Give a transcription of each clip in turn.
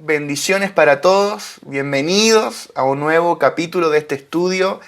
bendiciones para todos. Bienvenidos a un nuevo capítulo de este estudio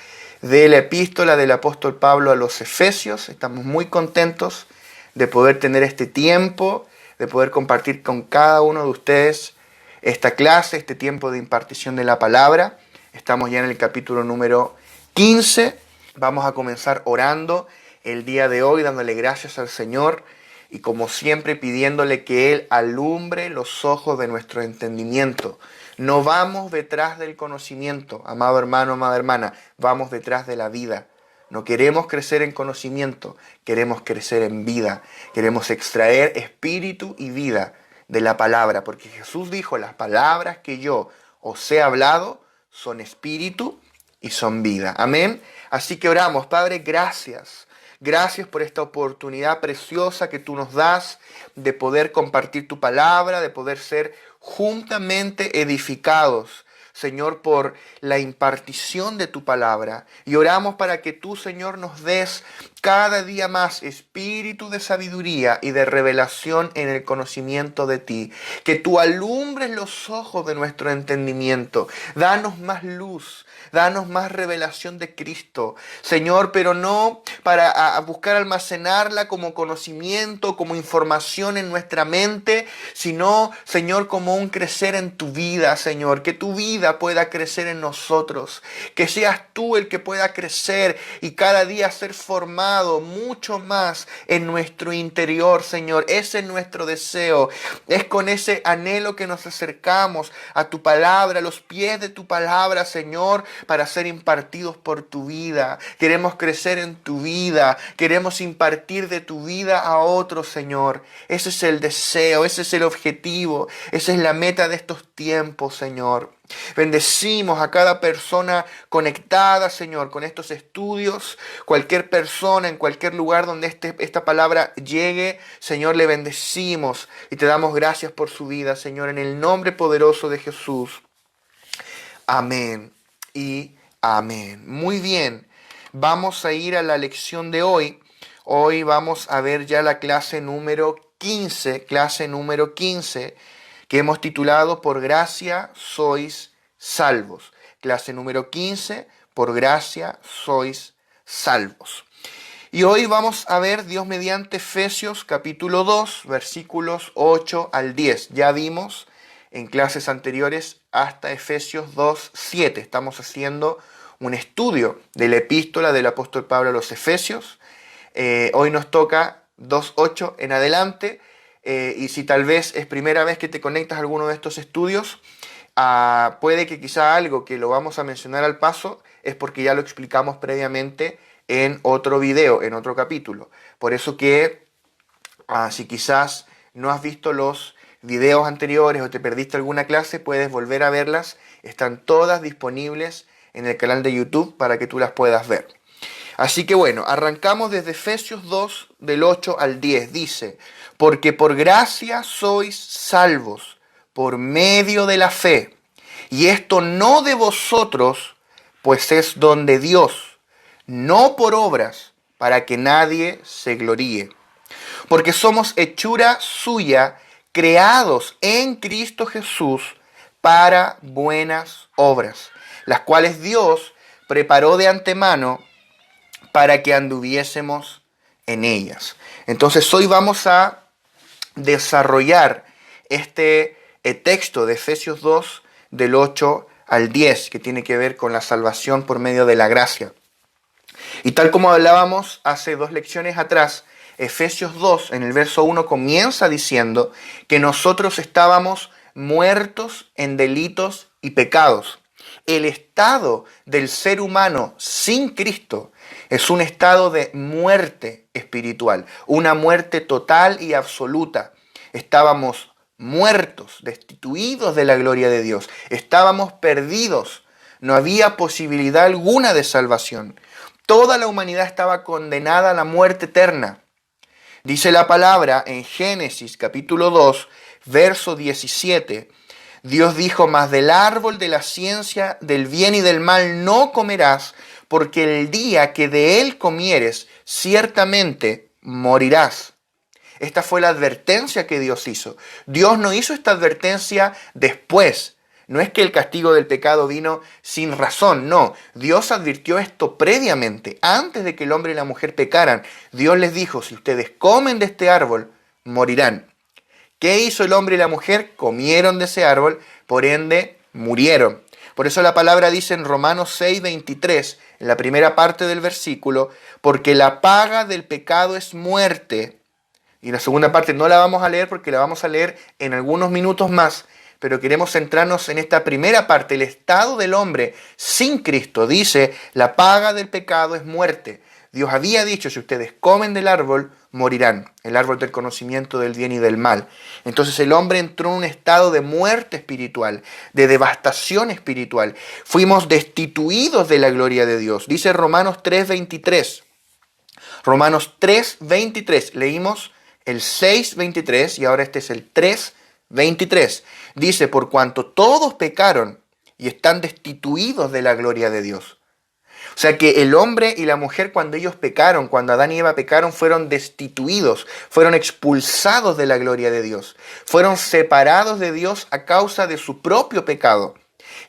de la epístola del apóstol Pablo a los Efesios. Estamos muy contentos de poder tener este tiempo, de poder compartir con cada uno de ustedes esta clase, este tiempo de impartición de la palabra. Estamos ya en el capítulo número 15. Vamos a comenzar orando el día de hoy, dándole gracias al Señor y como siempre pidiéndole que Él alumbre los ojos de nuestro entendimiento. No vamos detrás del conocimiento, amado hermano, amada hermana, vamos detrás de la vida. No queremos crecer en conocimiento, queremos crecer en vida. Queremos extraer espíritu y vida de la palabra, porque Jesús dijo, las palabras que yo os he hablado son espíritu y son vida. Amén. Así que oramos, Padre, gracias. Gracias por esta oportunidad preciosa que tú nos das de poder compartir tu palabra, de poder ser juntamente edificados, Señor, por la impartición de tu palabra. Y oramos para que tú, Señor, nos des cada día más espíritu de sabiduría y de revelación en el conocimiento de ti. Que tú alumbres los ojos de nuestro entendimiento. Danos más luz. Danos más revelación de Cristo, Señor, pero no para buscar almacenarla como conocimiento, como información en nuestra mente, sino, Señor, como un crecer en tu vida, Señor. Que tu vida pueda crecer en nosotros. Que seas tú el que pueda crecer y cada día ser formado mucho más en nuestro interior, Señor. Ese es nuestro deseo. Es con ese anhelo que nos acercamos a tu palabra, a los pies de tu palabra, Señor, para ser impartidos por tu vida. Queremos crecer en tu vida. Queremos impartir de tu vida a otros, Señor. Ese es el deseo, ese es el objetivo, esa es la meta de estos tiempos, Señor. Bendecimos a cada persona conectada, Señor, con estos estudios. Cualquier persona, en cualquier lugar donde esta palabra llegue, Señor, le bendecimos y te damos gracias por su vida, Señor, en el nombre poderoso de Jesús. Amén y amén. Muy bien, vamos a ir a la lección de hoy. Hoy vamos a ver ya la clase número 15, que hemos titulado Por gracia sois salvos. Clase número 15, por gracia sois salvos. Y hoy vamos a ver, Dios mediante, Efesios capítulo 2, versículos 8 al 10. Ya vimos en clases anteriores hasta Efesios 2, 7. Estamos haciendo un estudio de la epístola del apóstol Pablo a los Efesios. Hoy nos toca 2, 8 en adelante. Y si tal vez es primera vez que te conectas a alguno de estos estudios, puede que quizá algo que lo vamos a mencionar al paso es porque ya lo explicamos previamente en otro video, en otro capítulo. Por eso que si quizás no has visto los videos anteriores o te perdiste alguna clase, puedes volver a verlas. Están todas disponibles en el canal de YouTube para que tú las puedas ver. Así que bueno, arrancamos desde Efesios 2, del 8 al 10. Dice, porque por gracia sois salvos, por medio de la fe. Y esto no de vosotros, pues es don de Dios, no por obras, para que nadie se gloríe. Porque somos hechura suya, creados en Cristo Jesús para buenas obras, las cuales Dios preparó de antemano para que anduviésemos en ellas. Entonces hoy vamos a desarrollar este texto de Efesios 2 del 8 al 10 que tiene que ver con la salvación por medio de la gracia. Y tal como hablábamos hace 2 lecciones atrás, Efesios 2 en el verso 1 comienza diciendo que nosotros estábamos muertos en delitos y pecados. El estado del ser humano sin Cristo es un estado de muerte espiritual, una muerte total y absoluta. Estábamos muertos, destituidos de la gloria de Dios. Estábamos perdidos. No había posibilidad alguna de salvación. Toda la humanidad estaba condenada a la muerte eterna. Dice la palabra en Génesis capítulo 2, verso 17. Dios dijo, mas del árbol de la ciencia del bien y del mal no comerás, porque el día que de él comieres, ciertamente morirás. Esta fue la advertencia que Dios hizo. Dios no hizo esta advertencia después. No es que el castigo del pecado vino sin razón, no. Dios advirtió esto previamente, antes de que el hombre y la mujer pecaran. Dios les dijo, si ustedes comen de este árbol, morirán. ¿Qué hizo el hombre y la mujer? Comieron de ese árbol, por ende, murieron. Por eso la palabra dice en Romanos 6:23, en la primera parte del versículo, porque la paga del pecado es muerte. Y la segunda parte no la vamos a leer porque la vamos a leer en algunos minutos más, pero queremos centrarnos en esta primera parte, el estado del hombre sin Cristo. Dice, la paga del pecado es muerte. Dios había dicho, si ustedes comen del árbol, morirán. El árbol del conocimiento del bien y del mal. Entonces el hombre entró en un estado de muerte espiritual, de devastación espiritual. Fuimos destituidos de la gloria de Dios. Dice Romanos 3:23. Romanos 3:23. Leímos el 6:23 y ahora este es el 3:23. Dice, por cuanto todos pecaron y están destituidos de la gloria de Dios. O sea que el hombre y la mujer cuando ellos pecaron, cuando Adán y Eva pecaron, fueron destituidos, fueron expulsados de la gloria de Dios. Fueron separados de Dios a causa de su propio pecado.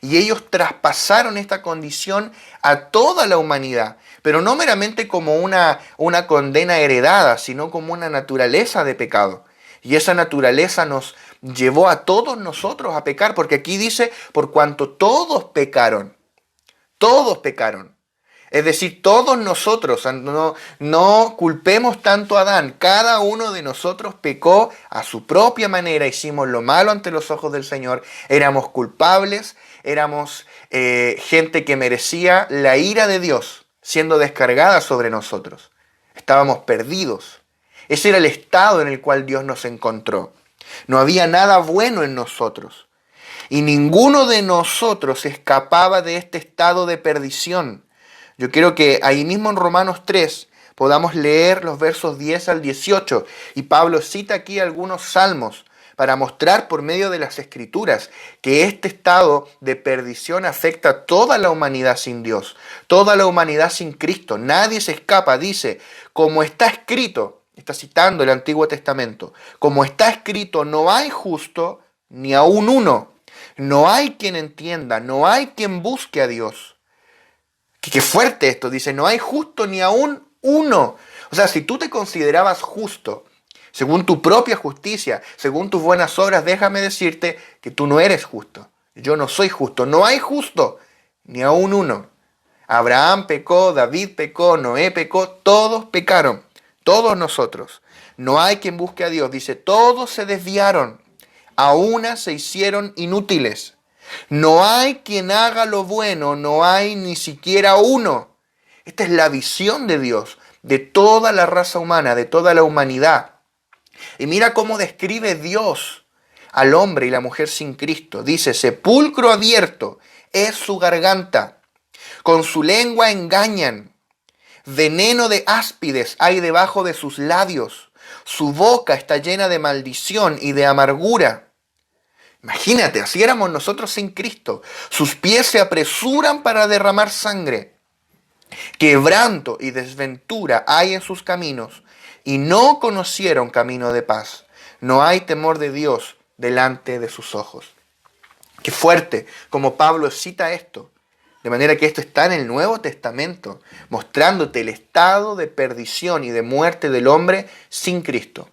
Y ellos traspasaron esta condición a toda la humanidad, pero no meramente como una condena heredada, sino como una naturaleza de pecado. Y esa naturaleza nos llevó a todos nosotros a pecar, porque aquí dice, por cuanto todos pecaron. Todos pecaron. Es decir, todos nosotros, no culpemos tanto a Adán. Cada uno de nosotros pecó a su propia manera, hicimos lo malo ante los ojos del Señor. Éramos culpables, éramos gente que merecía la ira de Dios siendo descargada sobre nosotros. Estábamos perdidos. Ese era el estado en el cual Dios nos encontró. No había nada bueno en nosotros. Y ninguno de nosotros escapaba de este estado de perdición. Yo quiero que ahí mismo en Romanos 3 podamos leer los versos 10 al 18. Y Pablo cita aquí algunos salmos para mostrar por medio de las Escrituras que este estado de perdición afecta a toda la humanidad sin Dios, toda la humanidad sin Cristo. Nadie se escapa, dice, como está escrito, está citando el Antiguo Testamento, como está escrito, no hay justo ni aun uno. No hay quien entienda, no hay quien busque a Dios. Qué fuerte esto, dice, no hay justo ni aún uno. O sea, si tú te considerabas justo, según tu propia justicia, según tus buenas obras, déjame decirte que tú no eres justo. Yo no soy justo, no hay justo ni aún uno. Abraham pecó, David pecó, Noé pecó, todos pecaron, todos nosotros. No hay quien busque a Dios, dice, todos se desviaron, a una se hicieron inútiles. No hay quien haga lo bueno, no hay ni siquiera uno. Esta es la visión de Dios, de toda la raza humana, de toda la humanidad. Y mira cómo describe Dios al hombre y la mujer sin Cristo. Dice, sepulcro abierto es su garganta, con su lengua engañan, veneno de áspides hay debajo de sus labios, su boca está llena de maldición y de amargura. Imagínate, así éramos nosotros sin Cristo. Sus pies se apresuran para derramar sangre. Quebranto y desventura hay en sus caminos, y no conocieron camino de paz. No hay temor de Dios delante de sus ojos. Qué fuerte, como Pablo cita esto. De manera que esto está en el Nuevo Testamento, mostrándote el estado de perdición y de muerte del hombre sin Cristo.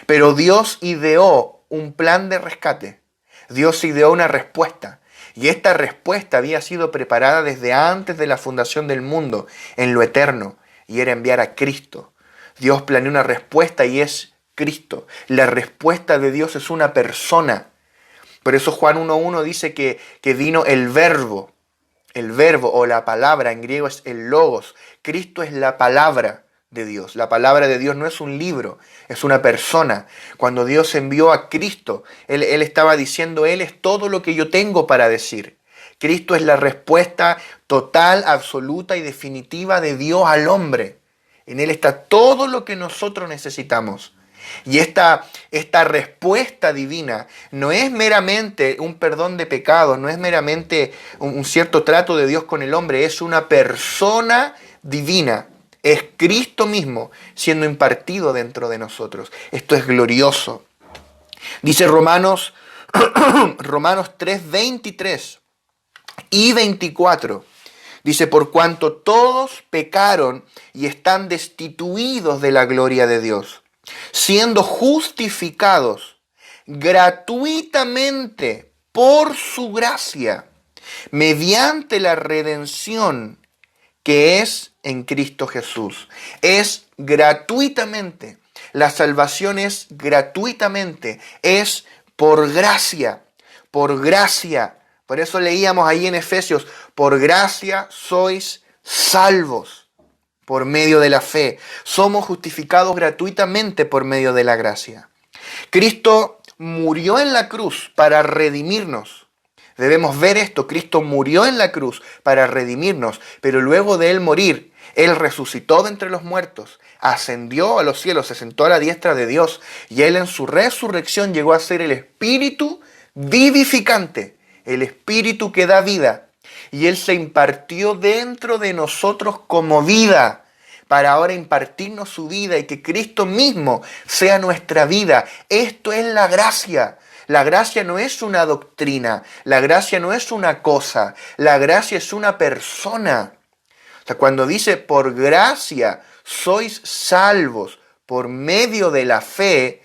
Pero Dios ideó un plan de rescate. Dios ideó una respuesta, y esta respuesta había sido preparada desde antes de la fundación del mundo, en lo eterno, y era enviar a Cristo. Dios planeó una respuesta y es Cristo. La respuesta de Dios es una persona. Por eso Juan 1:1 dice que vino el verbo o la palabra, en griego es el logos. Cristo es la palabra de Dios. La palabra de Dios no es un libro, es una persona. Cuando Dios envió a Cristo, Él estaba diciendo, Él es todo lo que yo tengo para decir. Cristo es la respuesta total, absoluta y definitiva de Dios al hombre. En Él está todo lo que nosotros necesitamos. Y esta respuesta divina no es meramente un perdón de pecados, no es meramente un cierto trato de Dios con el hombre, es una persona divina. Es Cristo mismo siendo impartido dentro de nosotros. Esto es glorioso. Dice Romanos 3, 23 y 24. Dice, por cuanto todos pecaron y están destituidos de la gloria de Dios, siendo justificados gratuitamente por su gracia, mediante la redención que es en Cristo Jesús. Es gratuitamente. La salvación es gratuitamente. Es por gracia. Por gracia. Por eso leíamos ahí en Efesios, por gracia sois salvos por medio de la fe. Somos justificados gratuitamente por medio de la gracia. Cristo murió en la cruz para redimirnos. Debemos ver esto. Cristo murió en la cruz para redimirnos, pero luego de Él morir, Él resucitó de entre los muertos, ascendió a los cielos, se sentó a la diestra de Dios, y Él en su resurrección llegó a ser el Espíritu vivificante, el Espíritu que da vida, y Él se impartió dentro de nosotros como vida, para ahora impartirnos su vida y que Cristo mismo sea nuestra vida. Esto es la gracia. La gracia no es una doctrina, la gracia no es una cosa, la gracia es una persona. O sea, cuando dice por gracia sois salvos por medio de la fe,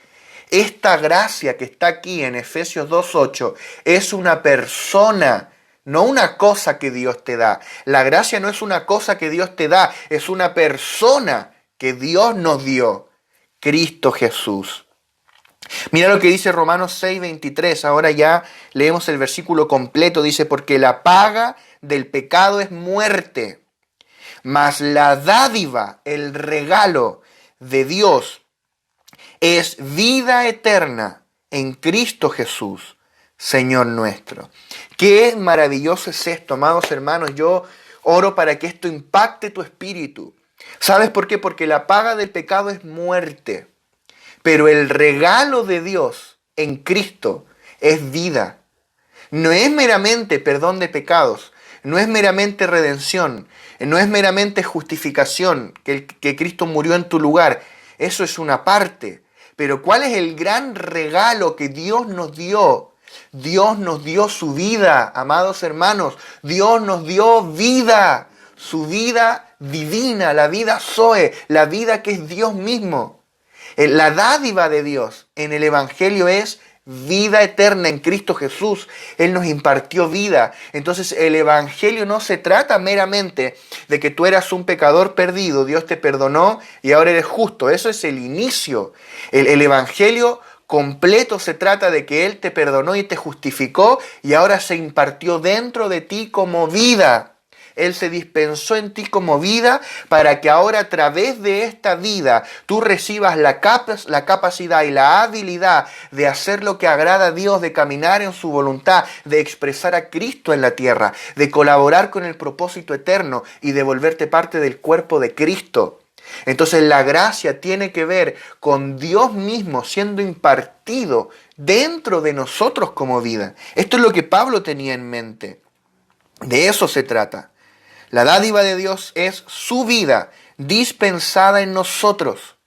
esta gracia que está aquí en Efesios 2:8 es una persona, no una cosa que Dios te da. La gracia no es una cosa que Dios te da, es una persona que Dios nos dio, Cristo Jesús. Mira lo que dice Romanos 6:23, ahora ya leemos el versículo completo, dice, porque la paga del pecado es muerte, mas la dádiva, el regalo de Dios es vida eterna en Cristo Jesús, Señor nuestro. Qué maravilloso es esto, amados hermanos. Yo oro para que esto impacte tu espíritu. ¿Sabes por qué? Porque la paga del pecado es muerte, pero el regalo de Dios en Cristo es vida. No es meramente perdón de pecados, no es meramente redención, no es meramente justificación, que Cristo murió en tu lugar. Eso es una parte. Pero ¿cuál es el gran regalo que Dios nos dio? Dios nos dio su vida, amados hermanos. Dios nos dio vida, su vida divina, la vida Zoe, la vida que es Dios mismo. La dádiva de Dios en el Evangelio es vida eterna en Cristo Jesús. Él nos impartió vida. Entonces el Evangelio no se trata meramente de que tú eras un pecador perdido, Dios te perdonó y ahora eres justo. Eso es el inicio. El Evangelio completo se trata de que Él te perdonó y te justificó y ahora se impartió dentro de ti como vida. Él se dispensó en ti como vida para que ahora a través de esta vida tú recibas la capacidad y la habilidad de hacer lo que agrada a Dios, de caminar en su voluntad, de expresar a Cristo en la tierra, de colaborar con el propósito eterno y de volverte parte del cuerpo de Cristo. Entonces la gracia tiene que ver con Dios mismo siendo impartido dentro de nosotros como vida. Esto es lo que Pablo tenía en mente. De eso se trata. La dádiva de Dios es su vida dispensada en nosotros.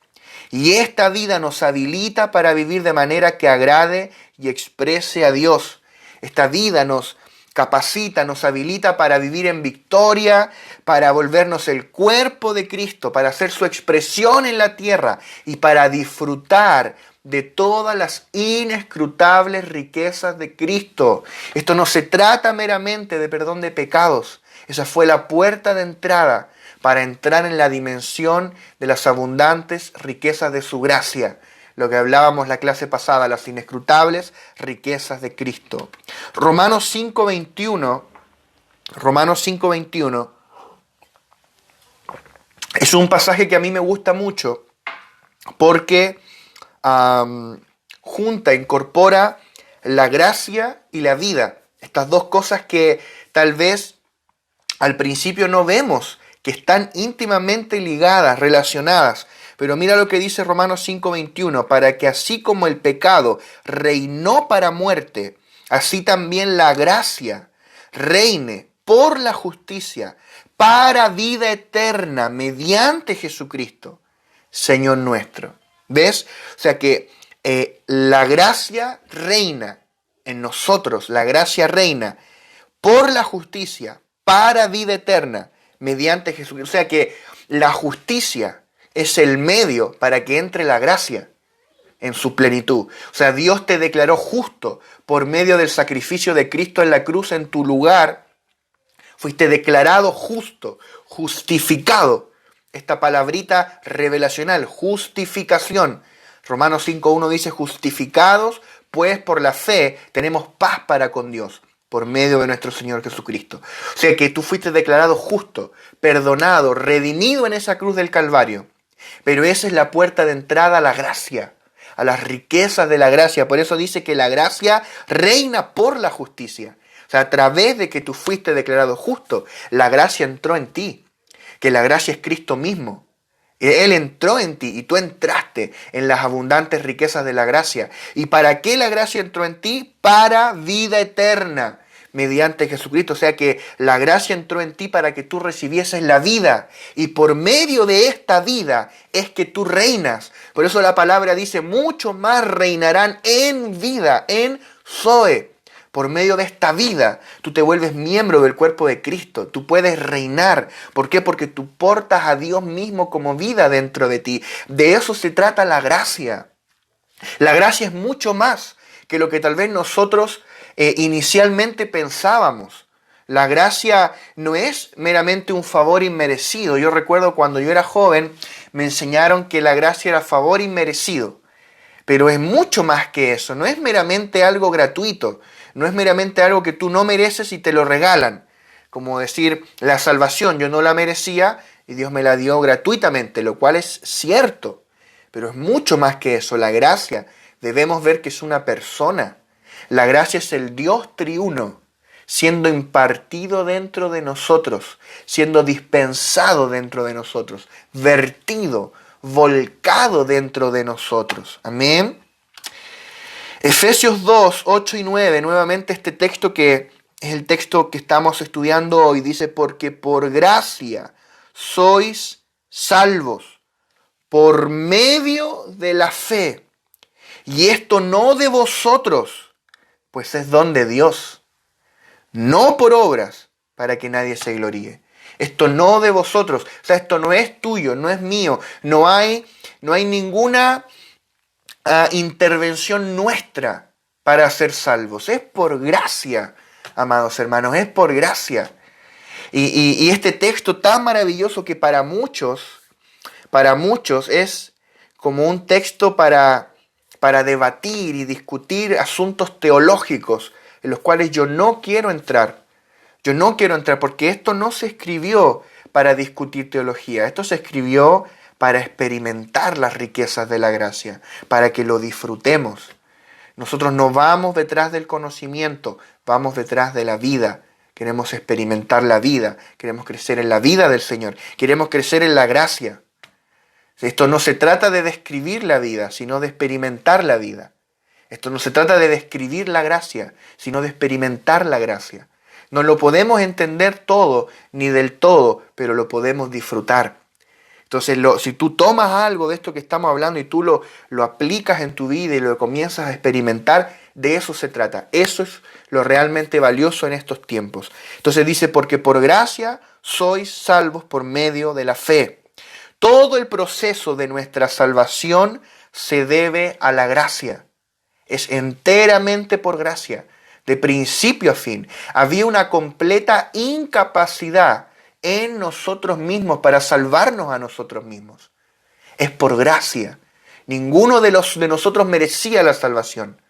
Y esta vida nos habilita para vivir de manera que agrade y exprese a Dios. Esta vida nos capacita, nos habilita para vivir en victoria, para volvernos el cuerpo de Cristo, para hacer su expresión en la tierra y para disfrutar de todas las inescrutables riquezas de Cristo. Esto no se trata meramente de perdón de pecados. Esa fue la puerta de entrada para entrar en la dimensión de las abundantes riquezas de su gracia. Lo que hablábamos la clase pasada, las inescrutables riquezas de Cristo. Romanos 5:21 es un pasaje que a mí me gusta mucho porque incorpora la gracia y la vida. Estas dos cosas que tal vez al principio no vemos, que están íntimamente ligadas, relacionadas. Pero mira lo que dice Romanos 5:21, para que así como el pecado reinó para muerte, así también la gracia reine por la justicia, para vida eterna mediante Jesucristo, Señor nuestro. ¿Ves? O sea que la gracia reina en nosotros, la gracia reina por la justicia, para vida eterna, mediante Jesucristo. O sea que la justicia es el medio para que entre la gracia en su plenitud. O sea, Dios te declaró justo por medio del sacrificio de Cristo en la cruz en tu lugar. Fuiste declarado justo, justificado. Esta palabrita revelacional, justificación. Romanos 5.1 dice, justificados, pues por la fe tenemos paz para con Dios, por medio de nuestro Señor Jesucristo. O sea que tú fuiste declarado justo, perdonado, redimido en esa cruz del Calvario. Pero esa es la puerta de entrada a la gracia, a las riquezas de la gracia. Por eso dice que la gracia reina por la justicia. O sea, a través de que tú fuiste declarado justo, la gracia entró en ti. Que la gracia es Cristo mismo. Él entró en ti y tú entraste en las abundantes riquezas de la gracia. ¿Y para qué la gracia entró en ti? Para vida eterna, mediante Jesucristo. O sea que la gracia entró en ti para que tú recibieses la vida. Y por medio de esta vida es que tú reinas. Por eso la palabra dice, mucho más reinarán en vida, en Zoe. Por medio de esta vida, tú te vuelves miembro del cuerpo de Cristo. Tú puedes reinar. ¿Por qué? Porque tú portas a Dios mismo como vida dentro de ti. De eso se trata la gracia. La gracia es mucho más que lo que tal vez nosotros inicialmente pensábamos. La gracia no es meramente un favor inmerecido. Yo recuerdo cuando yo era joven, me enseñaron que la gracia era favor inmerecido. Pero es mucho más que eso. No es meramente algo gratuito. No es meramente algo que tú no mereces y te lo regalan. Como decir, la salvación yo no la merecía y Dios me la dio gratuitamente, lo cual es cierto. Pero es mucho más que eso. La gracia debemos ver que es una persona. La gracia es el Dios triuno, siendo impartido dentro de nosotros, siendo dispensado dentro de nosotros, vertido, volcado dentro de nosotros. Amén. Efesios 2, 8 y 9, nuevamente este texto que es el texto que estamos estudiando hoy, dice, porque por gracia sois salvos por medio de la fe. Y esto no de vosotros, pues es don de Dios, no por obras, para que nadie se gloríe. Esto no de vosotros, o sea, esto no es tuyo, no es mío, no hay ninguna intervención nuestra para ser salvos. Es por gracia, amados hermanos, es por gracia. Y este texto tan maravilloso que para muchos es como un texto para debatir y discutir asuntos teológicos en los cuales yo no quiero entrar. Yo no quiero entrar porque esto no se escribió para discutir teología. Esto se escribió para experimentar las riquezas de la gracia, para que lo disfrutemos. Nosotros no vamos detrás del conocimiento, vamos detrás de la vida. Queremos experimentar la vida, queremos crecer en la vida del Señor, queremos crecer en la gracia. Esto no se trata de describir la vida, sino de experimentar la vida. Esto no se trata de describir la gracia, sino de experimentar la gracia. No lo podemos entender todo, ni del todo, pero lo podemos disfrutar. Entonces, si tú tomas algo de esto que estamos hablando y tú lo aplicas en tu vida y lo comienzas a experimentar, de eso se trata. Eso es lo realmente valioso en estos tiempos. Entonces dice, porque por gracia sois salvos por medio de la fe. Todo el proceso de nuestra salvación se debe a la gracia. Es enteramente por gracia, de principio a fin. Había una completa incapacidad en nosotros mismos para salvarnos a nosotros mismos. Es por gracia. Ninguno de nosotros merecía la salvación.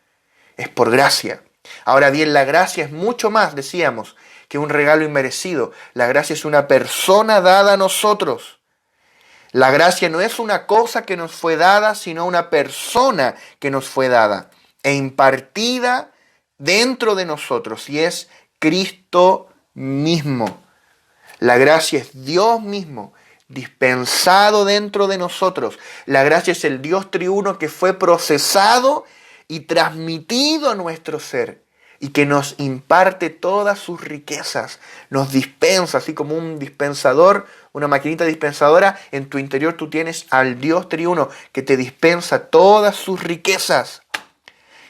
Es por gracia. Ahora bien, la gracia es mucho más, decíamos, que un regalo inmerecido. La gracia es una persona dada a nosotros. La gracia no es una cosa que nos fue dada, sino una persona que nos fue dada e impartida dentro de nosotros, y es Cristo mismo. La gracia es Dios mismo, dispensado dentro de nosotros. La gracia es el Dios triuno que fue procesado y transmitido a nuestro ser. y que nos imparte todas sus riquezas, nos dispensa, así como un dispensador, una maquinita dispensadora, en tu interior tú tienes al Dios triuno que te dispensa todas sus riquezas.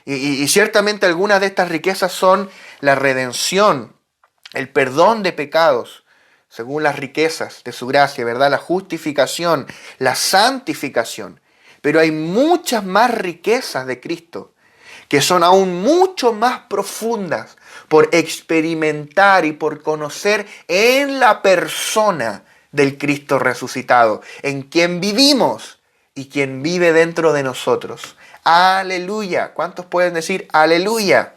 Y ciertamente algunas de estas riquezas son la redención, el perdón de pecados, según las riquezas de su gracia, ¿verdad? La justificación, la santificación. Pero hay muchas más riquezas de Cristo que son aún mucho más profundas por experimentar y por conocer en la persona del Cristo resucitado, en quien vivimos y quien vive dentro de nosotros. Aleluya. ¿Cuántos pueden decir aleluya?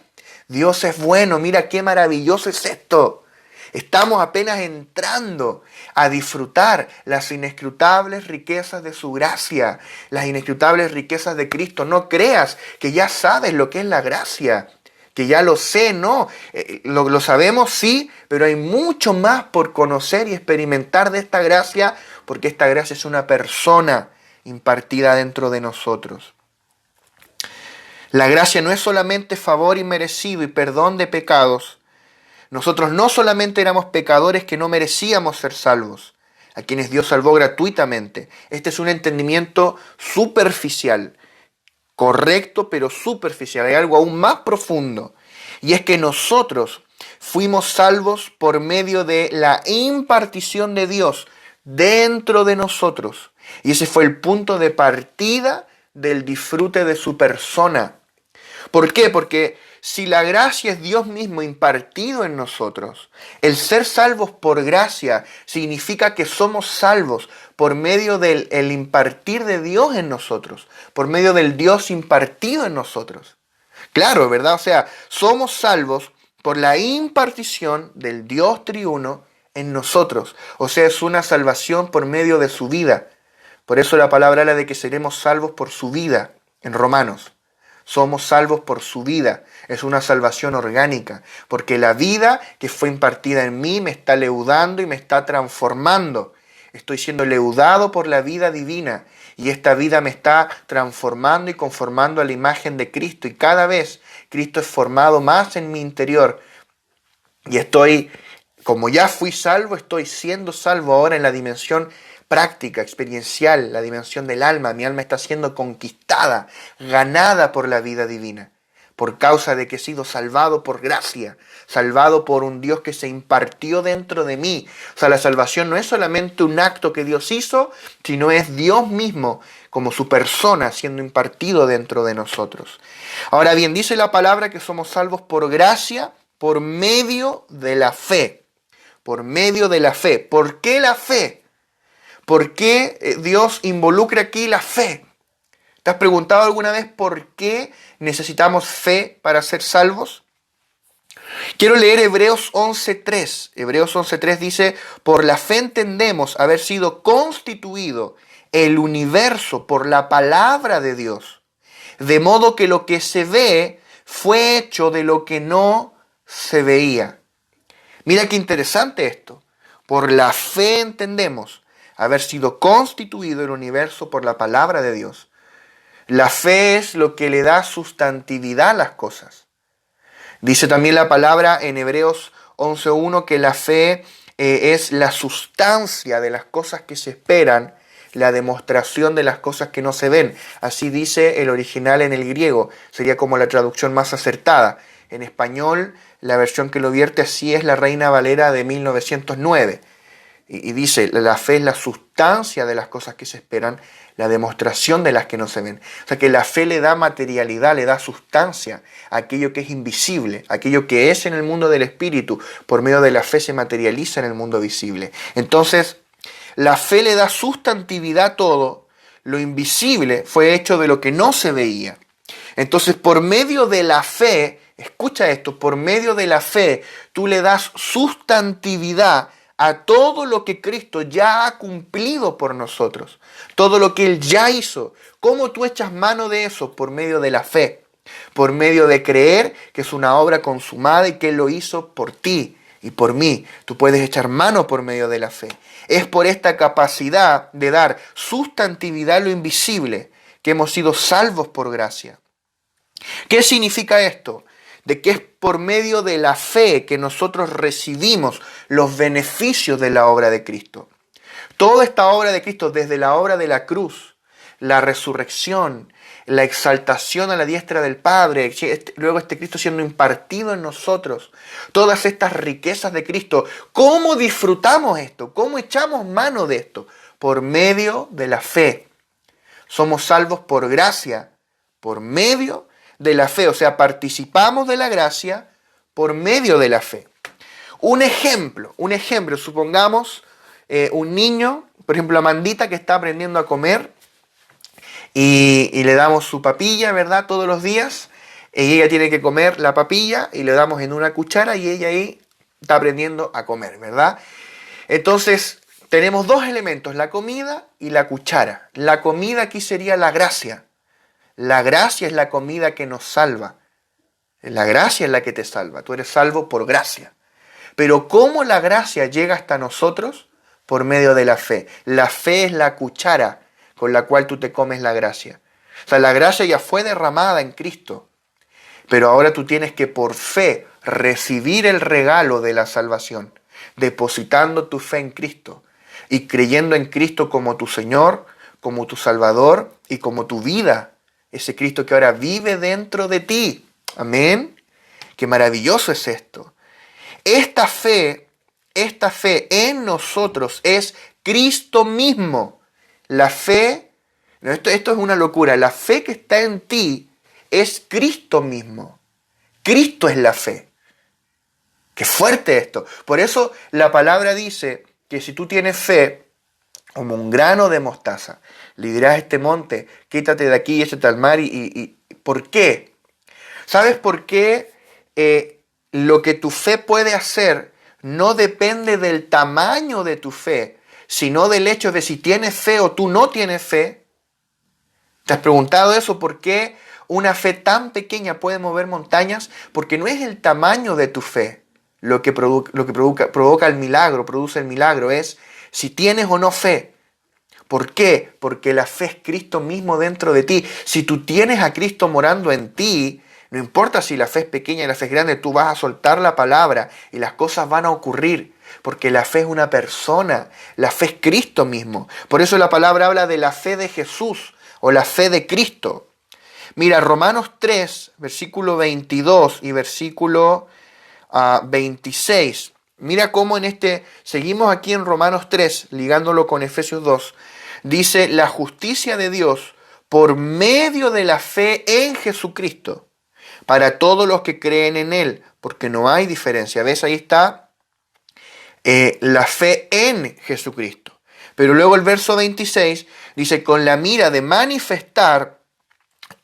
Dios es bueno, mira qué maravilloso es esto. Estamos apenas entrando a disfrutar las inescrutables riquezas de su gracia, las inescrutables riquezas de Cristo. No creas que ya sabes lo que es la gracia, que ya lo sé, no. Lo sabemos, sí, pero hay mucho más por conocer y experimentar de esta gracia, porque esta gracia es una persona impartida dentro de nosotros. La gracia no es solamente favor inmerecido y perdón de pecados. Nosotros no solamente éramos pecadores que no merecíamos ser salvos, a quienes Dios salvó gratuitamente. Este es un entendimiento superficial, correcto pero superficial. Hay algo aún más profundo, y es que nosotros fuimos salvos por medio de la impartición de Dios dentro de nosotros. Y ese fue el punto de partida del disfrute de su persona. ¿Por qué? Porque si la gracia es Dios mismo impartido en nosotros, el ser salvos por gracia significa que somos salvos por medio del impartir de Dios en nosotros, por medio del Dios impartido en nosotros. Claro, ¿verdad? O sea, somos salvos por la impartición del Dios triuno en nosotros. O sea, es una salvación por medio de su vida. Por eso la palabra habla de que seremos salvos por su vida en Romanos. Somos salvos por su vida. Es una salvación orgánica, porque la vida que fue impartida en mí me está leudando y me está transformando. Estoy siendo leudado por la vida divina y esta vida me está transformando y conformando a la imagen de Cristo. Y cada vez Cristo es formado más en mi interior. Y estoy, como ya fui salvo, estoy siendo salvo ahora en la dimensión práctica, experiencial, la dimensión del alma. Mi alma está siendo conquistada, ganada por la vida divina, por causa de que he sido salvado por gracia, salvado por un Dios que se impartió dentro de mí. O sea, la salvación no es solamente un acto que Dios hizo, sino es Dios mismo, como su persona, siendo impartido dentro de nosotros. Ahora bien, dice la palabra que somos salvos por gracia, por medio de la fe. Por medio de la fe. ¿Por qué la fe? ¿Por qué Dios involucra aquí la fe? ¿Te has preguntado alguna vez por qué necesitamos fe para ser salvos? Quiero leer Hebreos 11.3. Hebreos 11.3 dice: por la fe entendemos haber sido constituido el universo por la palabra de Dios, de modo que lo que se ve fue hecho de lo que no se veía. Mira qué interesante esto. Por la fe entendemos haber sido constituido el universo por la palabra de Dios. La fe es lo que le da sustantividad a las cosas. Dice también la palabra en Hebreos 11.1 que la fe es la sustancia de las cosas que se esperan, la demostración de las cosas que no se ven. Así dice el original en el griego. Sería como la traducción más acertada. En español, la versión que lo vierte así es la Reina Valera de 1909. Y dice, la fe es la sustancia de las cosas que se esperan, la demostración de las que no se ven. O sea que la fe le da materialidad, le da sustancia a aquello que es invisible, aquello que es en el mundo del espíritu. Por medio de la fe se materializa en el mundo visible. Entonces, la fe le da sustantividad a todo. Lo invisible fue hecho de lo que no se veía. Entonces, por medio de la fe, escucha esto, por medio de la fe, tú le das sustantividad a todo lo que Cristo ya ha cumplido por nosotros, todo lo que Él ya hizo. ¿Cómo tú echas mano de eso? Por medio de la fe, por medio de creer que es una obra consumada y que Él lo hizo por ti y por mí. Tú puedes echar mano por medio de la fe. Es por esta capacidad de dar sustantividad a lo invisible que hemos sido salvos por gracia. ¿Qué significa esto? de que es por medio de la fe que nosotros recibimos los beneficios de la obra de Cristo. Toda esta obra de Cristo, desde la obra de la cruz, la resurrección, la exaltación a la diestra del Padre, luego este Cristo siendo impartido en nosotros, todas estas riquezas de Cristo, ¿cómo disfrutamos esto? ¿Cómo echamos mano de esto? Por medio de la fe. Somos salvos por gracia, por medio de la fe. O sea, participamos de la gracia por medio de la fe. Un ejemplo, supongamos un niño, por ejemplo, Amandita que está aprendiendo a comer y le damos su papilla, ¿verdad? Todos los días. Y ella tiene que comer la papilla y le damos en una cuchara y ella ahí está aprendiendo a comer, ¿verdad? Entonces, tenemos dos elementos, la comida y la cuchara. La comida aquí sería la gracia. La gracia es la comida que nos salva. La gracia es la que te salva. Tú eres salvo por gracia. Pero ¿cómo la gracia llega hasta nosotros? Por medio de la fe. La fe es la cuchara con la cual tú te comes la gracia. O sea, la gracia ya fue derramada en Cristo. Pero ahora tú tienes que por fe recibir el regalo de la salvación, depositando tu fe en Cristo y creyendo en Cristo como tu Señor, como tu Salvador y como tu vida. Ese Cristo que ahora vive dentro de ti. Amén. Qué maravilloso es esto. Esta fe en nosotros es Cristo mismo. La fe, esto es una locura, la fe que está en ti es Cristo mismo. Cristo es la fe. Qué fuerte esto. Por eso la palabra dice que si tú tienes fe, como un grano de mostaza, le dirás a este monte, quítate de aquí y échate al mar. ¿Por qué? ¿Sabes por qué? Lo que tu fe puede hacer no depende del tamaño de tu fe, sino del hecho de si tienes fe o tú no tienes fe. ¿Te has preguntado eso? ¿Por qué una fe tan pequeña puede mover montañas? Porque no es el tamaño de tu fe lo que provoca el milagro, produce el milagro, es si tienes o no fe. ¿Por qué? Porque la fe es Cristo mismo dentro de ti. Si tú tienes a Cristo morando en ti, no importa si la fe es pequeña y la fe es grande, tú vas a soltar la palabra y las cosas van a ocurrir. Porque la fe es una persona, la fe es Cristo mismo. Por eso la palabra habla de la fe de Jesús o la fe de Cristo. Mira, Romanos 3, versículo 22 y versículo 26. Mira cómo seguimos aquí en Romanos 3, ligándolo con Efesios 2. Dice, la justicia de Dios por medio de la fe en Jesucristo, para todos los que creen en Él, porque no hay diferencia. ¿Ves? Ahí está la fe en Jesucristo. Pero luego el verso 26 dice, con la mira de manifestar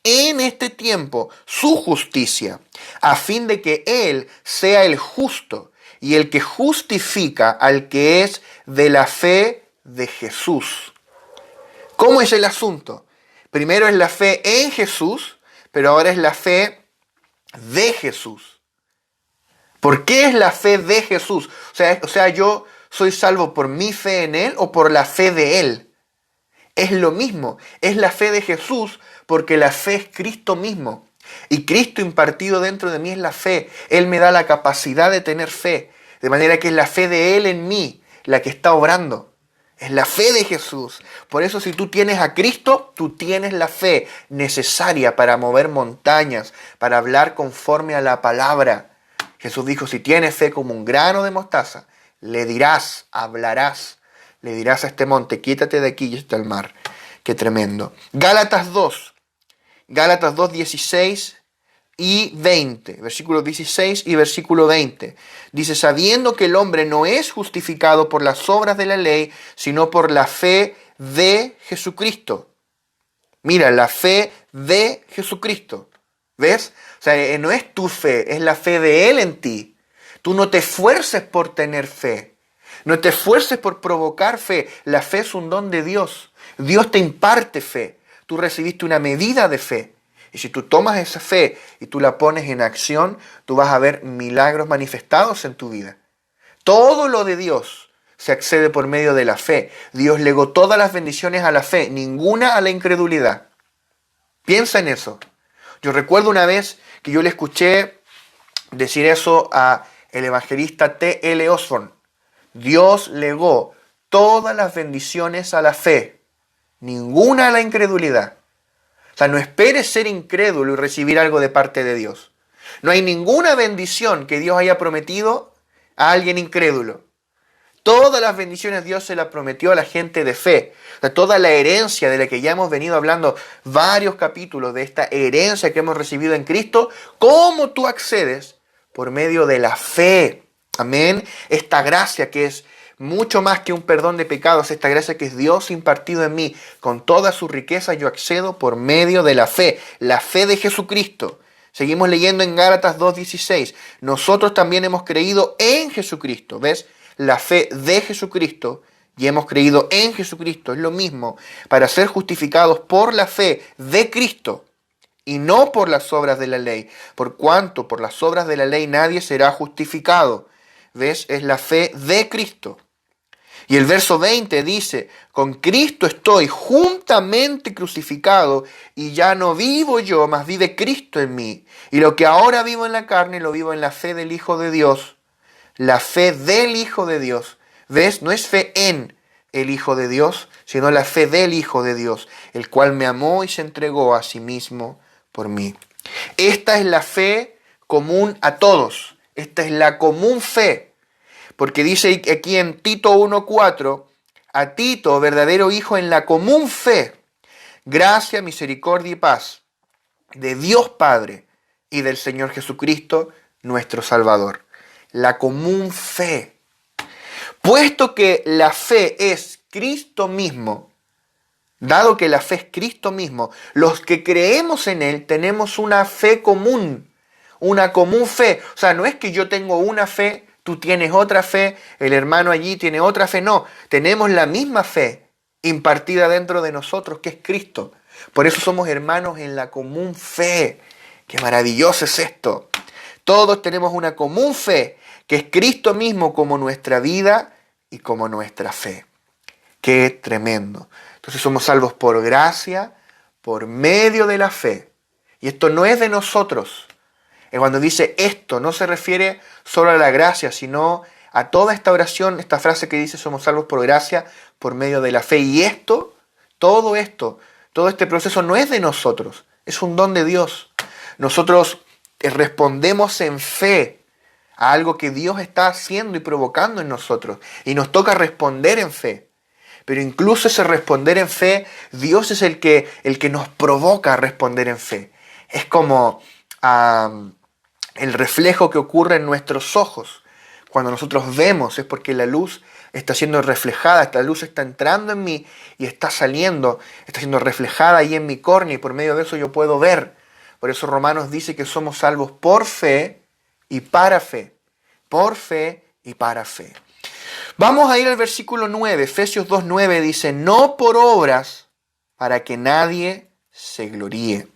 en este tiempo su justicia, a fin de que Él sea el justo y el que justifica al que es de la fe de Jesús. ¿Cómo es el asunto? Primero es la fe en Jesús, pero ahora es la fe de Jesús. ¿Por qué es la fe de Jesús? O sea, yo soy salvo por mi fe en Él o por la fe de Él. Es lo mismo, es la fe de Jesús porque la fe es Cristo mismo. Y Cristo impartido dentro de mí es la fe. Él me da la capacidad de tener fe. De manera que es la fe de Él en mí la que está obrando. Es la fe de Jesús. Por eso si tú tienes a Cristo, tú tienes la fe necesaria para mover montañas, para hablar conforme a la palabra. Jesús dijo, si tienes fe como un grano de mostaza, le dirás, hablarás, le dirás a este monte, quítate de aquí y échate al mar. Qué tremendo. Gálatas 2, 16 y 20, versículo 16 y versículo 20. Dice, sabiendo que el hombre no es justificado por las obras de la ley, sino por la fe de Jesucristo. Mira, la fe de Jesucristo. ¿Ves? O sea, no es tu fe, es la fe de Él en ti. Tú no te esfuerces por tener fe. No te esfuerces por provocar fe. La fe es un don de Dios. Dios te imparte fe. Tú recibiste una medida de fe. Y si tú tomas esa fe y tú la pones en acción, tú vas a ver milagros manifestados en tu vida. Todo lo de Dios se accede por medio de la fe. Dios legó todas las bendiciones a la fe, ninguna a la incredulidad. Piensa en eso. Yo recuerdo una vez que yo le escuché decir eso a el evangelista T.L. Osborne. Dios legó todas las bendiciones a la fe, ninguna a la incredulidad. O sea, no esperes ser incrédulo y recibir algo de parte de Dios. No hay ninguna bendición que Dios haya prometido a alguien incrédulo. Todas las bendiciones Dios se las prometió a la gente de fe. O sea, toda la herencia de la que ya hemos venido hablando varios capítulos, de esta herencia que hemos recibido en Cristo, ¿cómo tú accedes? Por medio de la fe. Amén. Esta gracia que es mucho más que un perdón de pecados, esta gracia que es Dios impartido en mí, con toda su riqueza yo accedo por medio de la fe de Jesucristo. Seguimos leyendo en Gálatas 2:16. Nosotros también hemos creído en Jesucristo. ¿Ves? La fe de Jesucristo y hemos creído en Jesucristo. Es lo mismo para ser justificados por la fe de Cristo y no por las obras de la ley. Por cuanto por las obras de la ley nadie será justificado. ¿Ves? Es la fe de Cristo. Y el verso 20 dice, con Cristo estoy juntamente crucificado y ya no vivo yo, mas vive Cristo en mí. Y lo que ahora vivo en la carne, lo vivo en la fe del Hijo de Dios. La fe del Hijo de Dios. ¿Ves? No es fe en el Hijo de Dios, sino la fe del Hijo de Dios, el cual me amó y se entregó a sí mismo por mí. Esta es la fe común a todos. Esta es la común fe. Porque dice aquí en Tito 1:4, a Tito, verdadero hijo en la común fe, gracia, misericordia y paz de Dios Padre y del Señor Jesucristo, nuestro Salvador. La común fe. Puesto que la fe es Cristo mismo, dado que la fe es Cristo mismo, los que creemos en Él tenemos una fe común, una común fe. O sea, no es que yo tengo una fe, tú tienes otra fe, el hermano allí tiene otra fe. No, tenemos la misma fe impartida dentro de nosotros, que es Cristo. Por eso somos hermanos en la común fe. ¡Qué maravilloso es esto! Todos tenemos una común fe, que es Cristo mismo como nuestra vida y como nuestra fe. ¡Qué tremendo! Entonces somos salvos por gracia, por medio de la fe. Y esto no es de nosotros. Cuando dice esto, no se refiere solo a la gracia, sino a toda esta oración, esta frase que dice somos salvos por gracia, por medio de la fe. Y esto, todo este proceso no es de nosotros, es un don de Dios. Nosotros respondemos en fe a algo que Dios está haciendo y provocando en nosotros. Y nos toca responder en fe. Pero incluso ese responder en fe, Dios es el que nos provoca a responder en fe. Es como el reflejo que ocurre en nuestros ojos. Cuando nosotros vemos es porque la luz está siendo reflejada, esta luz está entrando en mí y está saliendo, está siendo reflejada ahí en mi córnea y por medio de eso yo puedo ver. Por eso Romanos dice que somos salvos por fe y para fe. Por fe y para fe. Vamos a ir al versículo 9, Efesios 2:9 dice, no por obras para que nadie se gloríe.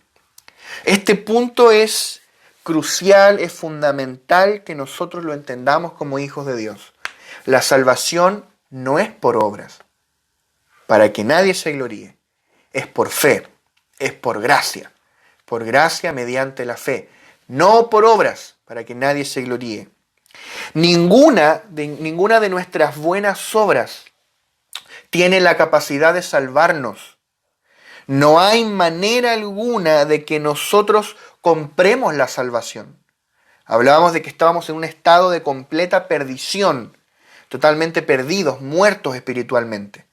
Este punto es crucial, es fundamental que nosotros lo entendamos como hijos de Dios. La salvación no es por obras, para que nadie se gloríe. Es por fe, es por gracia mediante la fe. No por obras, para que nadie se gloríe. Ninguna de nuestras buenas obras tiene la capacidad de salvarnos. No hay manera alguna de que nosotros compremos la salvación. Hablábamos de que estábamos en un estado de completa perdición, totalmente perdidos, muertos espiritualmente,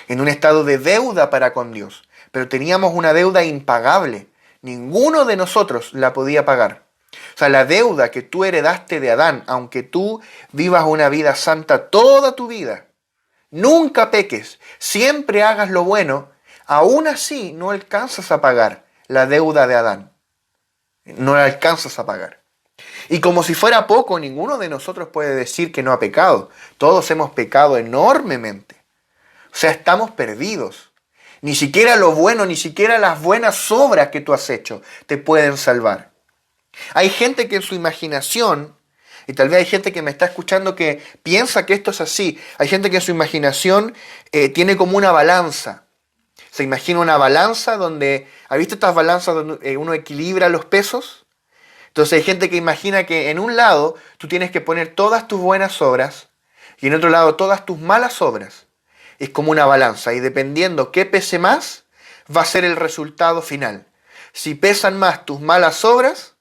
en un estado de deuda para con Dios, pero teníamos una deuda impagable. Ninguno de nosotros la podía pagar. O sea, la deuda que tú heredaste de Adán, aunque tú vivas una vida santa toda tu vida, nunca peques, siempre hagas lo bueno, aún así no alcanzas a pagar la deuda de Adán. No la alcanzas a pagar. Y como si fuera poco, ninguno de nosotros puede decir que no ha pecado. Todos hemos pecado enormemente. O sea, estamos perdidos. Ni siquiera lo bueno, ni siquiera las buenas obras que tú has hecho te pueden salvar. Hay gente que en su imaginación, y tal vez hay gente que me está escuchando que piensa que esto es así, hay gente que en su imaginación tiene como una balanza. Se imagina una balanza donde, ¿has visto estas balanzas donde uno equilibra los pesos? Entonces hay gente que imagina que en un lado tú tienes que poner todas tus buenas obras y en otro lado todas tus malas obras. Es como una balanza y dependiendo qué pese más, va a ser el resultado final. Si pesan más tus malas obras,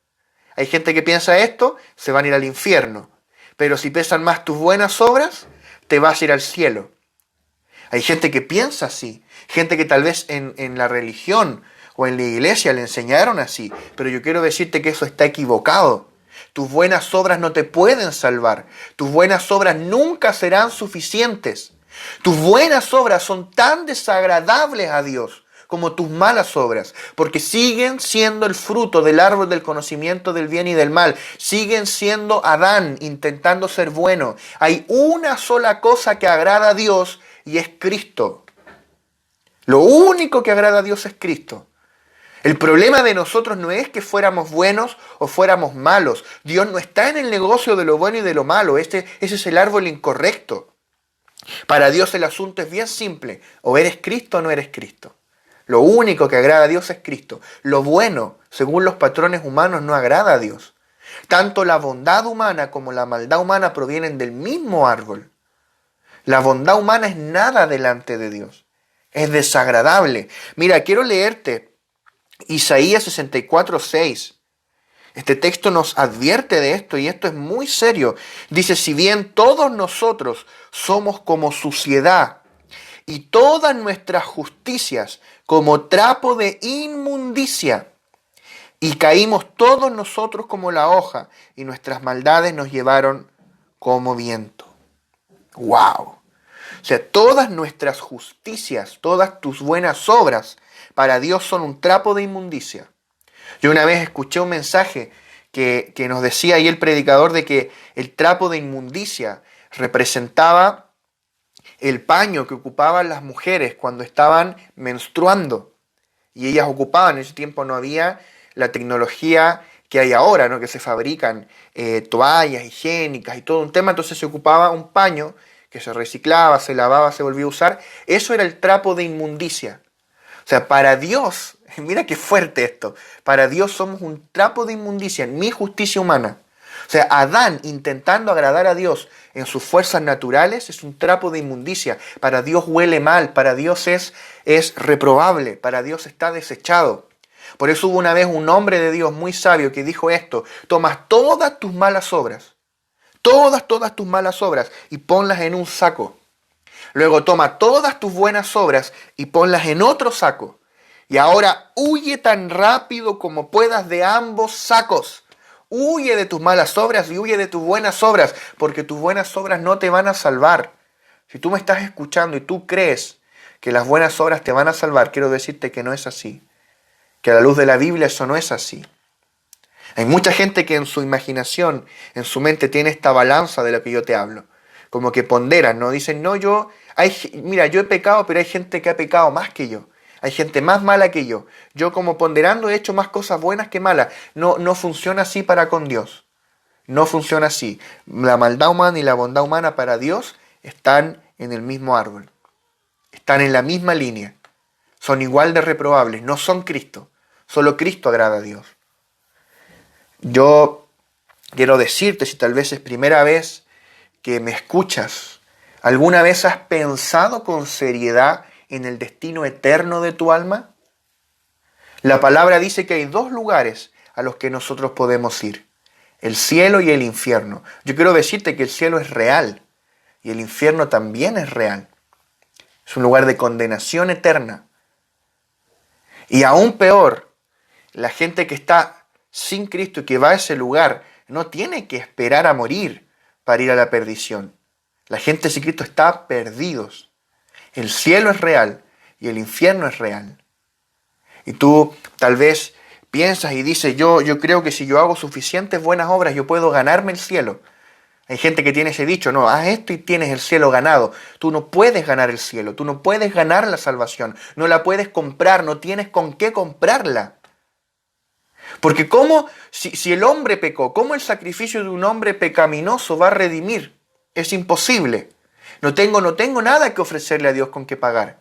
hay gente que piensa esto, se van a ir al infierno. Pero si pesan más tus buenas obras, te vas a ir al cielo. Hay gente que piensa así, gente que tal vez en la religión o en la iglesia le enseñaron así, pero yo quiero decirte que eso está equivocado. Tus buenas obras no te pueden salvar, tus buenas obras nunca serán suficientes. Tus buenas obras son tan desagradables a Dios como tus malas obras, porque siguen siendo el fruto del árbol del conocimiento del bien y del mal, siguen siendo Adán intentando ser bueno. Hay una sola cosa que agrada a Dios y es Cristo. Lo único que agrada a Dios es Cristo. El problema de nosotros no es que fuéramos buenos o fuéramos malos. Dios no está en el negocio de lo bueno y de lo malo. Ese es el árbol incorrecto. Para Dios el asunto es bien simple. O eres Cristo o no eres Cristo. Lo único que agrada a Dios es Cristo. Lo bueno, según los patrones humanos, no agrada a Dios. Tanto la bondad humana como la maldad humana provienen del mismo árbol. La bondad humana es nada delante de Dios. Es desagradable. Mira, quiero leerte Isaías 64:6. Este texto nos advierte de esto y esto es muy serio. Dice, si bien todos nosotros somos como suciedad y todas nuestras justicias como trapo de inmundicia, y caímos todos nosotros como la hoja y nuestras maldades nos llevaron como viento. ¡Wow! O sea, todas nuestras justicias, todas tus buenas obras, para Dios son un trapo de inmundicia. Yo una vez escuché un mensaje que nos decía ahí el predicador de que el trapo de inmundicia representaba el paño que ocupaban las mujeres cuando estaban menstruando. Y ellas ocupaban, en ese tiempo no había la tecnología que hay ahora, ¿no? Que se fabrican toallas higiénicas y todo un tema, entonces se ocupaba un paño que se reciclaba, se lavaba, se volvía a usar. Eso era el trapo de inmundicia. O sea, para Dios, mira qué fuerte esto, para Dios somos un trapo de inmundicia en mi justicia humana. O sea, Adán intentando agradar a Dios en sus fuerzas naturales es un trapo de inmundicia. Para Dios huele mal, para Dios es reprobable, para Dios está desechado. Por eso hubo una vez un hombre de Dios muy sabio que dijo esto: tomas todas tus malas obras, todas tus malas obras y ponlas en un saco. Luego toma todas tus buenas obras y ponlas en otro saco. Y ahora huye tan rápido como puedas de ambos sacos. Huye de tus malas obras y huye de tus buenas obras, porque tus buenas obras no te van a salvar. Si tú me estás escuchando y tú crees que las buenas obras te van a salvar, quiero decirte que no es así. Que a la luz de la Biblia eso no es así. Hay mucha gente que en su imaginación, en su mente, tiene esta balanza de lo que yo te hablo. Como que ponderan, ¿no? Dicen, no, mira, yo he pecado, pero hay gente que ha pecado más que yo. Hay gente más mala que yo. Yo como ponderando he hecho más cosas buenas que malas. No funciona así para con Dios. No funciona así. La maldad humana y la bondad humana para Dios están en el mismo árbol. Están en la misma línea. Son igual de reprobables. No son Cristo. Solo Cristo agrada a Dios. Yo quiero decirte, si tal vez es primera vez que me escuchas, ¿alguna vez has pensado con seriedad en el destino eterno de tu alma? La palabra dice que hay dos lugares a los que nosotros podemos ir: el cielo y el infierno. Yo quiero decirte que el cielo es real y el infierno también es real. Es un lugar de condenación eterna. Y aún peor, la gente que está sin Cristo y que va a ese lugar no tiene que esperar a morir para ir a la perdición. La gente sin Cristo está perdidos. El cielo es real y el infierno es real. Y tú tal vez piensas y dices, yo creo que si yo hago suficientes buenas obras, yo puedo ganarme el cielo. Hay gente que tiene ese dicho, no, haz esto y tienes el cielo ganado. Tú no puedes ganar el cielo, tú no puedes ganar la salvación, no la puedes comprar, no tienes con qué comprarla. Porque si el hombre pecó, ¿cómo el sacrificio de un hombre pecaminoso va a redimir? Es imposible. No tengo nada que ofrecerle a Dios con que pagar.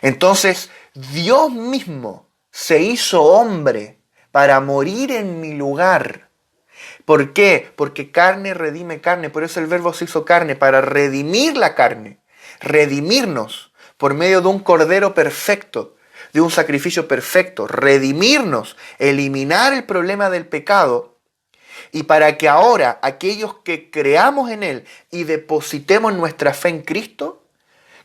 Entonces, Dios mismo se hizo hombre para morir en mi lugar. ¿Por qué? Porque carne redime carne. Por eso el verbo se hizo carne, para redimir la carne. Redimirnos por medio de un cordero perfecto, de un sacrificio perfecto. Redimirnos, eliminar el problema del pecado. Y para que ahora aquellos que creamos en Él y depositemos nuestra fe en Cristo,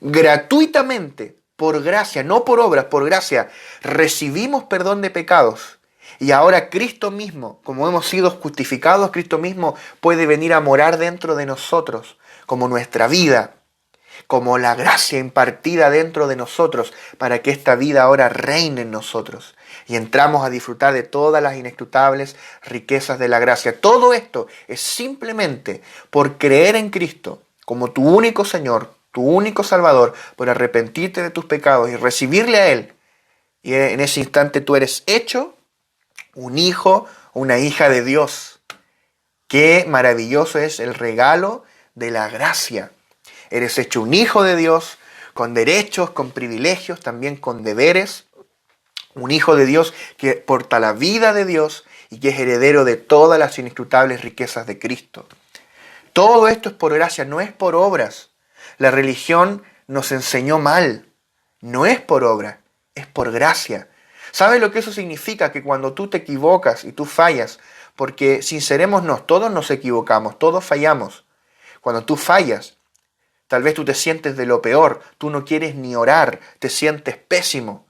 gratuitamente, por gracia, no por obras, por gracia, recibimos perdón de pecados. Y ahora Cristo mismo, como hemos sido justificados, Cristo mismo puede venir a morar dentro de nosotros, como nuestra vida, como la gracia impartida dentro de nosotros, para que esta vida ahora reine en nosotros. Y entramos a disfrutar de todas las inescrutables riquezas de la gracia. Todo esto es simplemente por creer en Cristo como tu único Señor, tu único Salvador, por arrepentirte de tus pecados y recibirle a Él. Y en ese instante tú eres hecho un hijo o una hija de Dios. Qué maravilloso es el regalo de la gracia. Eres hecho un hijo de Dios, con derechos, con privilegios, también con deberes. Un hijo de Dios que porta la vida de Dios y que es heredero de todas las inescrutables riquezas de Cristo. Todo esto es por gracia, no es por obras. La religión nos enseñó mal. No es por obra, es por gracia. ¿Sabes lo que eso significa? Que cuando tú te equivocas y tú fallas, porque sincerémonos, todos nos equivocamos, todos fallamos. Cuando tú fallas, tal vez tú te sientes de lo peor, tú no quieres ni orar, te sientes pésimo,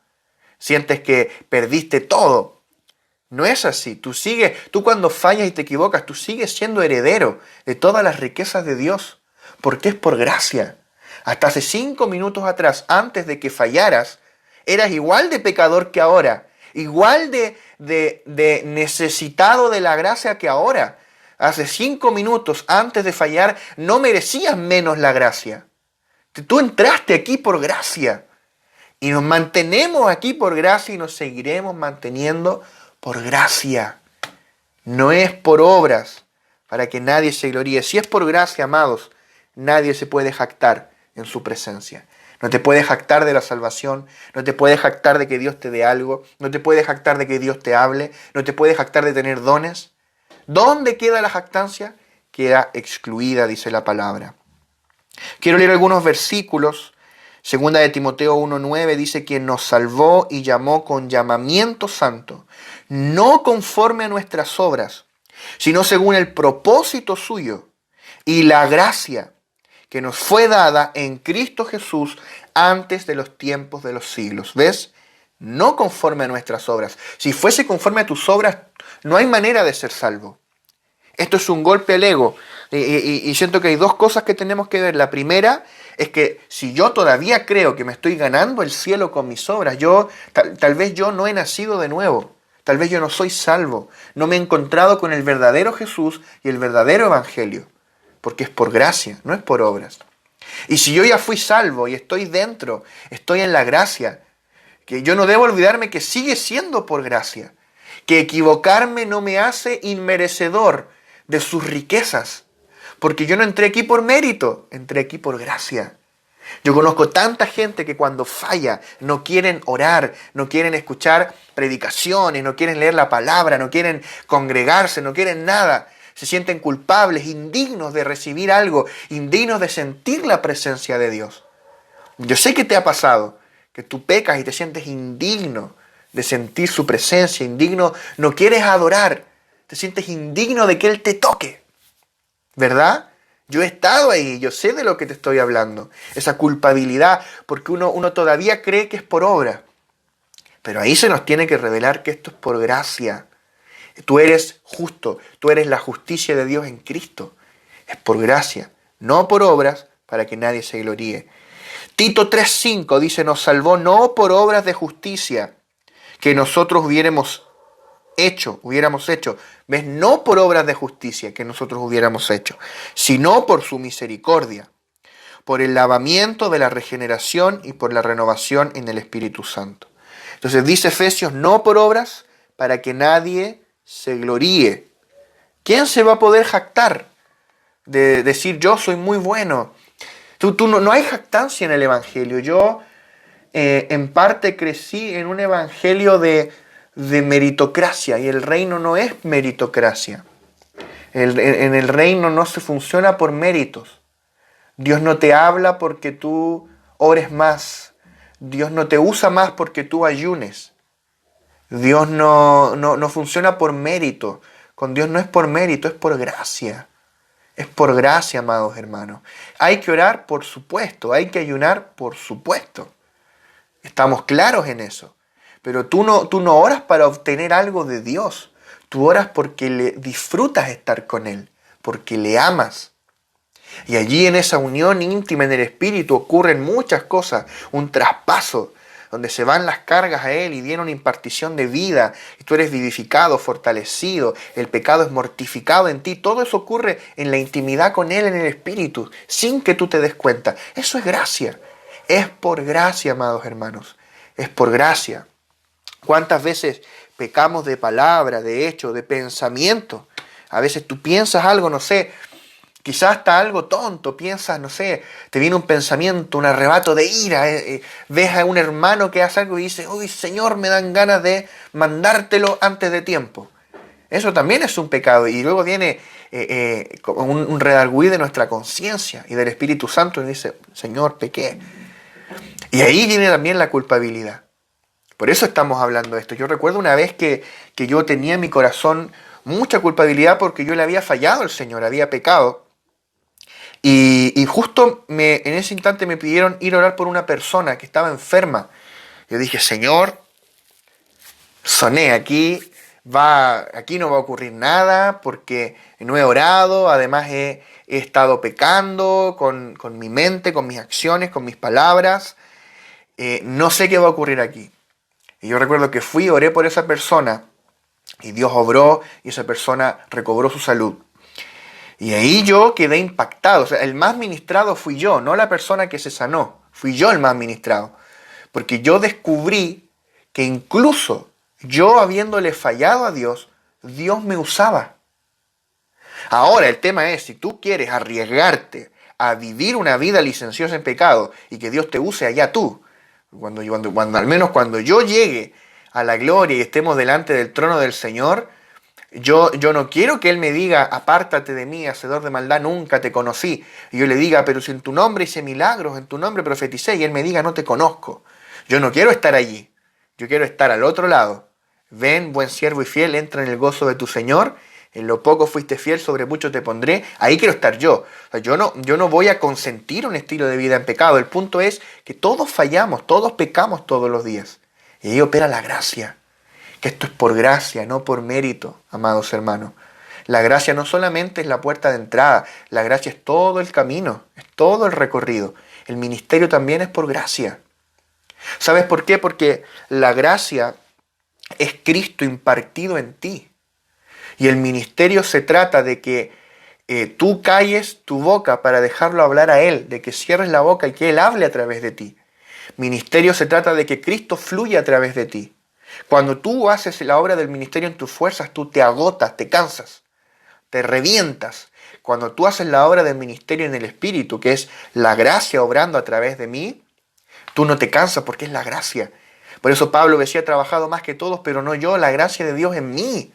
sientes que perdiste todo. No es así, tú cuando fallas y te equivocas, tú sigues siendo heredero de todas las riquezas de Dios, porque es por gracia. Hasta hace 5 minutos atrás, antes de que fallaras, eras igual de pecador que ahora, igual de necesitado de la gracia que ahora. Hace 5 minutos antes de fallar no merecías menos la gracia. Tú entraste aquí por gracia y nos mantenemos aquí por gracia y nos seguiremos manteniendo por gracia. No es por obras para que nadie se gloríe. Si es por gracia, amados, nadie se puede jactar en su presencia. No te puedes jactar de la salvación, no te puedes jactar de que Dios te dé algo, no te puedes jactar de que Dios te hable, no te puedes jactar de tener dones. ¿Dónde queda la jactancia? Queda excluida, dice la palabra. Quiero leer algunos versículos. Segunda de Timoteo 1:9 dice: quien nos salvó y llamó con llamamiento santo, no conforme a nuestras obras, sino según el propósito suyo y la gracia que nos fue dada en Cristo Jesús antes de los tiempos de los siglos. ¿Ves? No conforme a nuestras obras. Si fuese conforme a tus obras, no hay manera de ser salvo. Esto es un golpe al ego. Y siento que hay 2 cosas que tenemos que ver. La primera es que si yo todavía creo que me estoy ganando el cielo con mis obras, tal vez yo no he nacido de nuevo. Tal vez yo no soy salvo. No me he encontrado con el verdadero Jesús y el verdadero Evangelio. Porque es por gracia, no es por obras. Y si yo ya fui salvo y estoy dentro, estoy en la gracia, que yo no debo olvidarme que sigue siendo por gracia, que equivocarme no me hace inmerecedor de sus riquezas, porque yo no entré aquí por mérito, entré aquí por gracia. Yo conozco tanta gente que cuando falla no quieren orar, no quieren escuchar predicaciones, no quieren leer la palabra, no quieren congregarse, no quieren nada. Se sienten culpables, indignos de recibir algo, indignos de sentir la presencia de Dios. Yo sé que te ha pasado, que tú pecas y te sientes indigno de sentir su presencia, indigno, no quieres adorar, te sientes indigno de que Él te toque, ¿verdad? Yo he estado ahí, yo sé de lo que te estoy hablando, esa culpabilidad, porque uno todavía cree que es por obra, pero ahí se nos tiene que revelar que esto es por gracia. Tú eres justo, tú eres la justicia de Dios en Cristo. Es por gracia, no por obras, para que nadie se gloríe. Tito 3:5 dice: nos salvó no por obras de justicia que nosotros hubiéramos hecho. ¿Ves? No por obras de justicia que nosotros hubiéramos hecho, sino por su misericordia, por el lavamiento de la regeneración y por la renovación en el Espíritu Santo. Entonces dice Efesios: no por obras, para que nadie se gloríe. ¿Quién se va a poder jactar de decir yo soy muy bueno? No hay jactancia en el Evangelio. Yo en parte crecí en un Evangelio de de meritocracia, y el reino no es meritocracia. En el reino no se funciona por méritos. Dios no te habla porque tú ores más. Dios no te usa más porque tú ayunes. Dios no funciona por mérito. Con Dios no es por mérito, es por gracia. Es por gracia, amados hermanos. Hay que orar, por supuesto. Hay que ayunar, por supuesto. Estamos claros en eso. Pero tú no oras para obtener algo de Dios. Tú oras porque le disfrutas estar con Él, porque le amas. Y allí en esa unión íntima en el Espíritu ocurren muchas cosas. Un traspaso, donde se van las cargas a Él y viene una impartición de vida. Y tú eres vivificado, fortalecido. El pecado es mortificado en ti. Todo eso ocurre en la intimidad con Él en el Espíritu, sin que tú te des cuenta. Eso es gracia. Es por gracia, amados hermanos. Es por gracia. ¿Cuántas veces pecamos de palabra, de hecho, de pensamiento? A veces tú piensas algo, no sé, quizás hasta algo tonto, piensas, no sé, te viene un pensamiento, un arrebato de ira, ves a un hermano que hace algo y dices, uy, Señor, me dan ganas de mandártelo antes de tiempo. Eso también es un pecado, y luego viene como un redarguir de nuestra conciencia y del Espíritu Santo y dice, Señor, pequé. Y ahí viene también la culpabilidad. Por eso estamos hablando de esto. Yo recuerdo una vez que yo tenía en mi corazón mucha culpabilidad porque yo le había fallado al Señor, había pecado. Y justo en ese instante me pidieron ir a orar por una persona que estaba enferma. Yo dije, Señor, soné, aquí no va a ocurrir nada porque no he orado, además he estado pecando con mi mente, con mis acciones, con mis palabras. No sé qué va a ocurrir aquí. Y yo recuerdo que fui, oré por esa persona y Dios obró y esa persona recobró su salud. Y ahí yo quedé impactado. O sea, el más ministrado fui yo, no la persona que se sanó. Fui yo el más ministrado. Porque yo descubrí que incluso yo habiéndole fallado a Dios, Dios me usaba. Ahora el tema es, si tú quieres arriesgarte a vivir una vida licenciosa en pecado y que Dios te use, allá tú. Al menos cuando yo llegue a la gloria y estemos delante del trono del Señor, yo no quiero que Él me diga, apártate de mí, hacedor de maldad, nunca te conocí. Y yo le diga, pero si en tu nombre hice milagros, en tu nombre profeticé, y Él me diga, no te conozco. Yo no quiero estar allí, yo quiero estar al otro lado. Ven, buen siervo y fiel, entra en el gozo de tu Señor. En lo poco fuiste fiel, sobre mucho te pondré. Ahí quiero estar yo. O sea, yo no voy a consentir un estilo de vida en pecado. El punto es que todos fallamos, todos pecamos todos los días. Y ahí opera la gracia. Que esto es por gracia, no por mérito, amados hermanos. La gracia no solamente es la puerta de entrada, la gracia es todo el camino, es todo el recorrido. El ministerio también es por gracia. ¿Sabes por qué? Porque la gracia es Cristo impartido en ti. Y el ministerio se trata de que tú calles tu boca para dejarlo hablar a Él, de que cierres la boca y que Él hable a través de ti. Ministerio se trata de que Cristo fluya a través de ti. Cuando tú haces la obra del ministerio en tus fuerzas, tú te agotas, te cansas, te revientas. Cuando tú haces la obra del ministerio en el Espíritu, que es la gracia obrando a través de mí, tú no te cansas porque es la gracia. Por eso Pablo decía, he trabajado más que todos, pero no yo, la gracia de Dios en mí.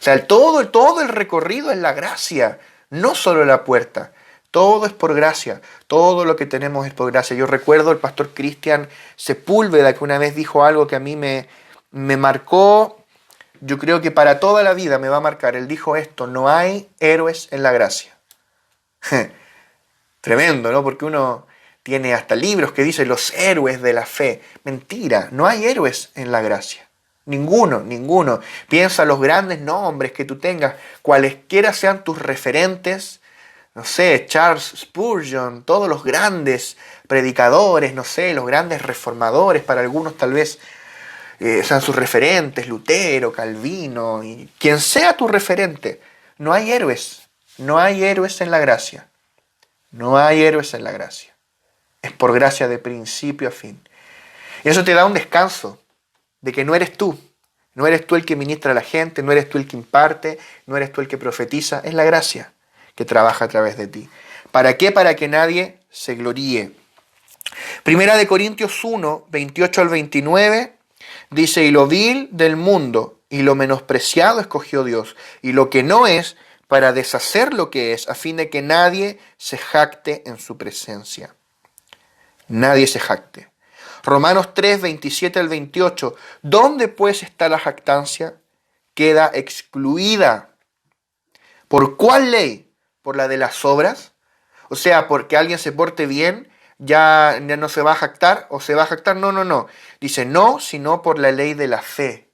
O sea, todo el recorrido es la gracia, no solo la puerta. Todo es por gracia, todo lo que tenemos es por gracia. Yo recuerdo el pastor Cristian Sepúlveda, que una vez dijo algo que a mí me marcó, yo creo que para toda la vida me va a marcar. Él dijo esto, no hay héroes en la gracia. Tremendo, ¿no? Porque uno tiene hasta libros que dicen los héroes de la fe. Mentira, no hay héroes en la gracia. Ninguno. Piensa los grandes nombres que tú tengas, cualesquiera sean tus referentes, no sé, Charles Spurgeon, todos los grandes predicadores, no sé, los grandes reformadores, para algunos tal vez sean sus referentes, Lutero, Calvino, y quien sea tu referente, no hay héroes en la gracia. No hay héroes en la gracia. Es por gracia de principio a fin. Y eso te da un descanso de que no eres tú. No eres tú el que ministra a la gente, no eres tú el que imparte, no eres tú el que profetiza. Es la gracia que trabaja a través de ti. ¿Para qué? Para que nadie se gloríe. Primera de Corintios 1, 28 al 29, Dice, y lo vil del mundo y lo menospreciado escogió Dios, y lo que no es, para deshacer lo que es, a fin de que nadie se jacte en su presencia. Nadie se jacte. Romanos 3, 27 al 28. ¿Dónde pues está la jactancia? Queda excluida. ¿Por cuál ley? ¿Por la de las obras? O sea, porque alguien se porte bien, ya no se va a jactar, o se va a jactar. No, no, no. Dice no, sino por la ley de la fe.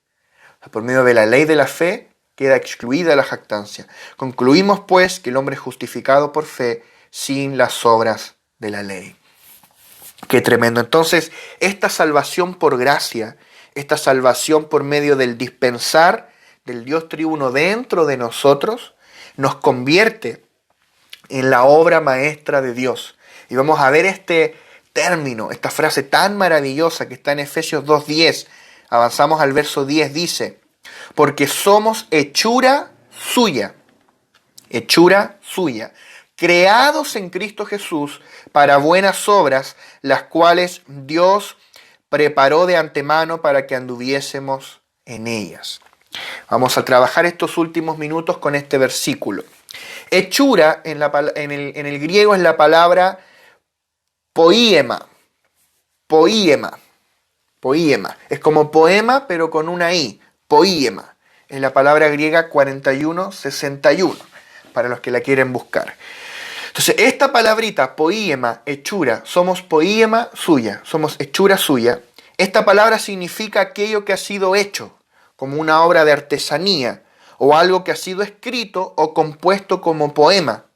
Por medio de la ley de la fe queda excluida la jactancia. Concluimos pues que el hombre es justificado por fe sin las obras de la ley. Qué tremendo. Entonces, esta salvación por gracia, esta salvación por medio del dispensar del Dios triuno dentro de nosotros, nos convierte en la obra maestra de Dios. Y vamos a ver este término, esta frase tan maravillosa que está en Efesios 2:10. Avanzamos al verso 10, dice, porque somos hechura suya, creados en Cristo Jesús para buenas obras, las cuales Dios preparó de antemano para que anduviésemos en ellas. Vamos a trabajar estos últimos minutos con este versículo. Hechura en el griego es la palabra poiema. Es como poema, pero con una i. Poiema. Es la palabra griega 4161, para los que la quieren buscar. Entonces, esta palabrita, poiema, hechura, somos poiema suya, somos hechura suya. Esta palabra significa aquello que ha sido hecho, como una obra de artesanía, o algo que ha sido escrito o compuesto como poema.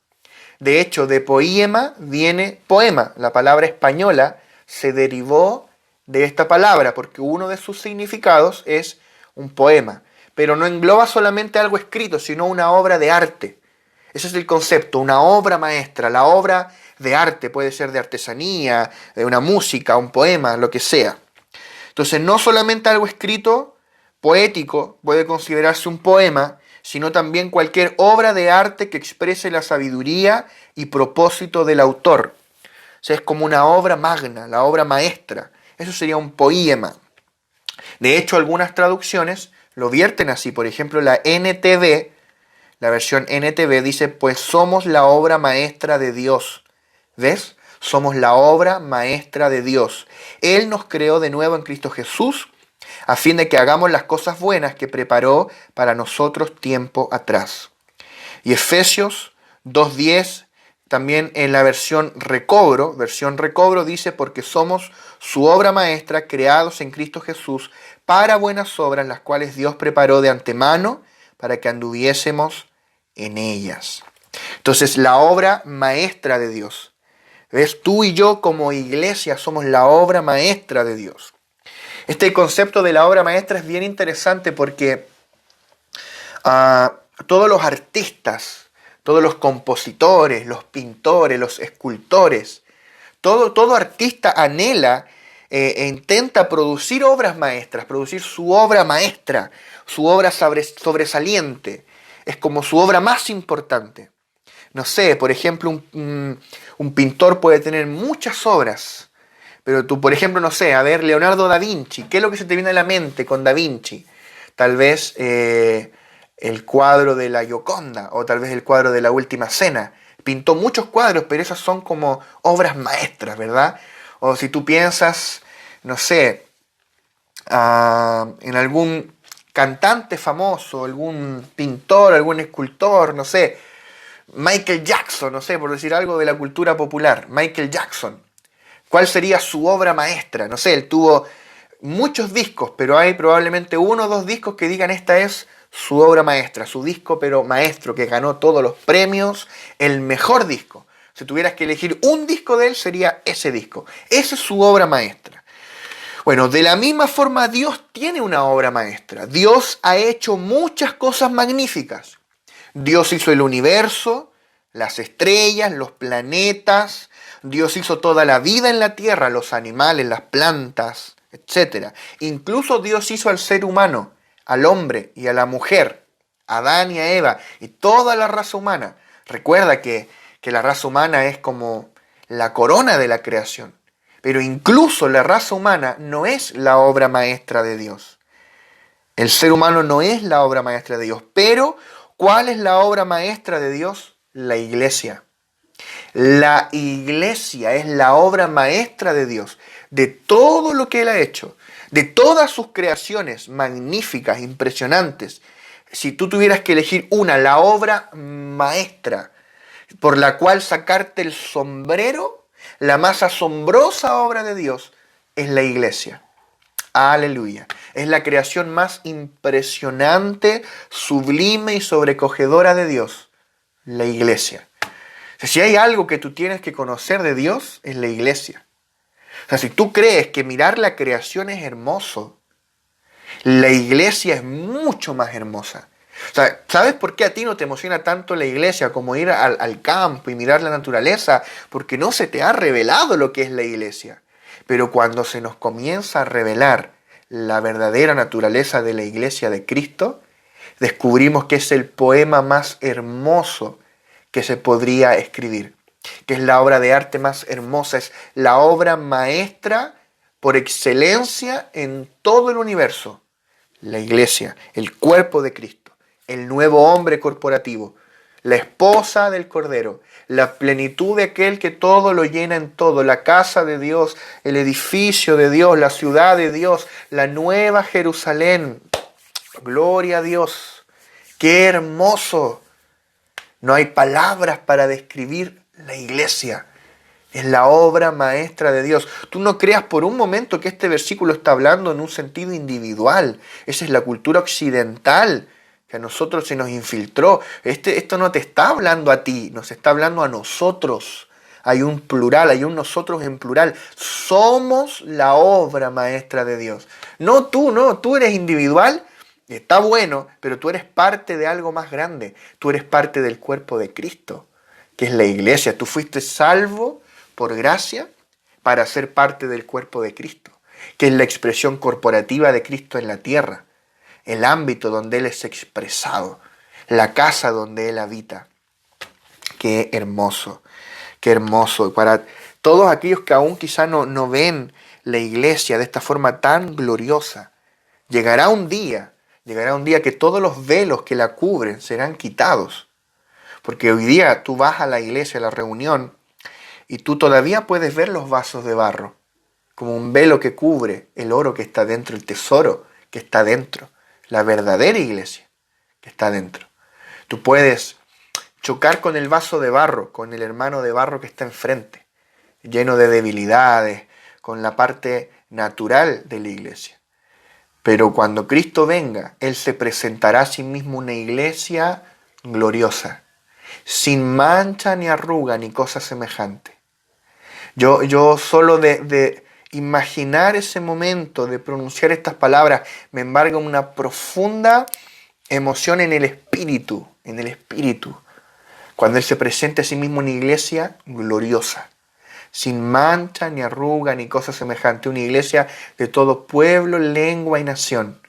De hecho, de poiema viene poema. La palabra española se derivó de esta palabra, porque uno de sus significados es un poema. Pero no engloba solamente algo escrito, sino una obra de arte. Ese es el concepto, una obra maestra. La obra de arte puede ser de artesanía, de una música, un poema, lo que sea. Entonces, no solamente algo escrito, poético, puede considerarse un poema, sino también cualquier obra de arte que exprese la sabiduría y propósito del autor. O sea, es como una obra magna, la obra maestra. Eso sería un poema. De hecho, algunas traducciones lo vierten así. Por ejemplo, la NTV, la versión NTV dice, pues somos la obra maestra de Dios. ¿Ves? Somos la obra maestra de Dios. Él nos creó de nuevo en Cristo Jesús, a fin de que hagamos las cosas buenas que preparó para nosotros tiempo atrás. Y Efesios 2:10, también en la versión recobro dice, porque somos su obra maestra, creados en Cristo Jesús, para buenas obras, las cuales Dios preparó de antemano, para que anduviésemos en ellas. Entonces, la obra maestra de Dios. ¿Ves? Tú y yo como iglesia somos la obra maestra de Dios. Este concepto de la obra maestra es bien interesante porque todos los artistas, todos los compositores, los pintores, los escultores, todo artista anhela e intenta producir obras maestras, producir su obra maestra, su obra sobresaliente. Es como su obra más importante. No sé, por ejemplo, un pintor puede tener muchas obras, pero tú, por ejemplo, no sé, a ver, Leonardo da Vinci, ¿qué es lo que se te viene a la mente con da Vinci? Tal vez el cuadro de la Gioconda, o tal vez el cuadro de la Última Cena. Pintó muchos cuadros, pero esas son como obras maestras, ¿verdad? O si tú piensas, no sé, en algún cantante famoso, algún pintor, algún escultor, no sé, Michael Jackson, no sé, por decir algo de la cultura popular, Michael Jackson. ¿Cuál sería su obra maestra? No sé, él tuvo muchos discos, pero hay probablemente uno o dos discos que digan esta es su obra maestra, su disco pero maestro, que ganó todos los premios, el mejor disco. Si tuvieras que elegir un disco de él, sería ese disco. Esa es su obra maestra. Bueno, de la misma forma Dios tiene una obra maestra. Dios ha hecho muchas cosas magníficas. Dios hizo el universo, las estrellas, los planetas. Dios hizo toda la vida en la tierra, los animales, las plantas, etc. Incluso Dios hizo al ser humano, al hombre y a la mujer, a Adán y a Eva, y toda la raza humana. Recuerda que la raza humana es como la corona de la creación. Pero incluso la raza humana no es la obra maestra de Dios. El ser humano no es la obra maestra de Dios. Pero, ¿cuál es la obra maestra de Dios? La iglesia. La iglesia es la obra maestra de Dios, de todo lo que Él ha hecho, de todas sus creaciones magníficas, impresionantes. Si tú tuvieras que elegir una, la obra maestra por la cual sacarte el sombrero, la más asombrosa obra de Dios es la iglesia. Aleluya. Es la creación más impresionante, sublime y sobrecogedora de Dios, la iglesia. Si hay algo que tú tienes que conocer de Dios, es la iglesia. O sea, si tú crees que mirar la creación es hermoso, la iglesia es mucho más hermosa. O sea, ¿sabes por qué a ti no te emociona tanto la iglesia como ir al campo y mirar la naturaleza? Porque no se te ha revelado lo que es la iglesia. Pero cuando se nos comienza a revelar la verdadera naturaleza de la iglesia de Cristo, descubrimos que es el poema más hermoso que se podría escribir, que es la obra de arte más hermosa, es la obra maestra por excelencia en todo el universo. La iglesia, el cuerpo de Cristo, el nuevo hombre corporativo, la esposa del Cordero, la plenitud de aquel que todo lo llena en todo, la casa de Dios, el edificio de Dios, la ciudad de Dios, la nueva Jerusalén. Gloria a Dios. ¡Qué hermoso! No hay palabras para describir la iglesia. Es la obra maestra de Dios. Tú no creas por un momento que este versículo está hablando en un sentido individual. Esa es la cultura occidental que a nosotros se nos infiltró. Esto no te está hablando a ti, nos está hablando a nosotros. Hay un plural, hay un nosotros en plural. Somos la obra maestra de Dios. No, tú eres individual. Está bueno, pero tú eres parte de algo más grande. Tú eres parte del cuerpo de Cristo, que es la iglesia. Tú fuiste salvo por gracia para ser parte del cuerpo de Cristo, que es la expresión corporativa de Cristo en la tierra, el ámbito donde Él es expresado, la casa donde Él habita. Qué hermoso, qué hermoso. Para todos aquellos que aún quizá no ven la iglesia de esta forma tan gloriosa, llegará un día que todos los velos que la cubren serán quitados. Porque hoy día tú vas a la iglesia, a la reunión, y tú todavía puedes ver los vasos de barro, como un velo que cubre el oro que está dentro, el tesoro que está dentro, la verdadera iglesia que está dentro. Tú puedes chocar con el vaso de barro, con el hermano de barro que está enfrente, lleno de debilidades, con la parte natural de la iglesia. Pero cuando Cristo venga, Él se presentará a sí mismo una iglesia gloriosa, sin mancha ni arruga ni cosa semejante. Yo solo de imaginar ese momento, de pronunciar estas palabras, me embarga una profunda emoción en el espíritu, cuando Él se presente a sí mismo una iglesia gloriosa, sin mancha, ni arruga, ni cosa semejante. Una iglesia de todo pueblo, lengua y nación.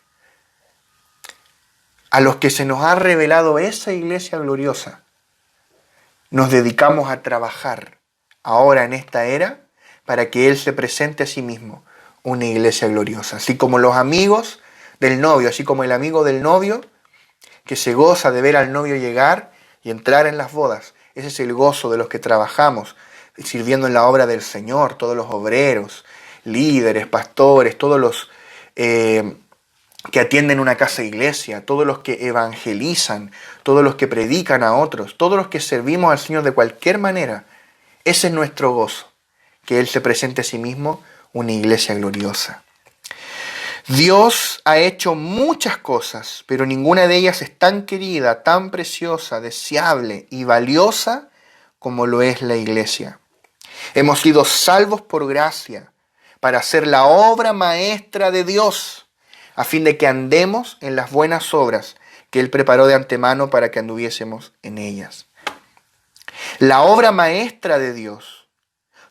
A los que se nos ha revelado esa iglesia gloriosa, nos dedicamos a trabajar ahora en esta era para que Él se presente a sí mismo una iglesia gloriosa. Así como los amigos del novio, así como el amigo del novio que se goza de ver al novio llegar y entrar en las bodas. Ese es el gozo de los que trabajamos sirviendo en la obra del Señor, todos los obreros, líderes, pastores, todos los que atienden una casa iglesia, todos los que evangelizan, todos los que predican a otros, todos los que servimos al Señor de cualquier manera. Ese es nuestro gozo, que Él se presente a sí mismo una iglesia gloriosa. Dios ha hecho muchas cosas, pero ninguna de ellas es tan querida, tan preciosa, deseable y valiosa como lo es la iglesia. Hemos sido salvos por gracia para hacer la obra maestra de Dios, a fin de que andemos en las buenas obras que Él preparó de antemano para que anduviésemos en ellas. La obra maestra de Dios,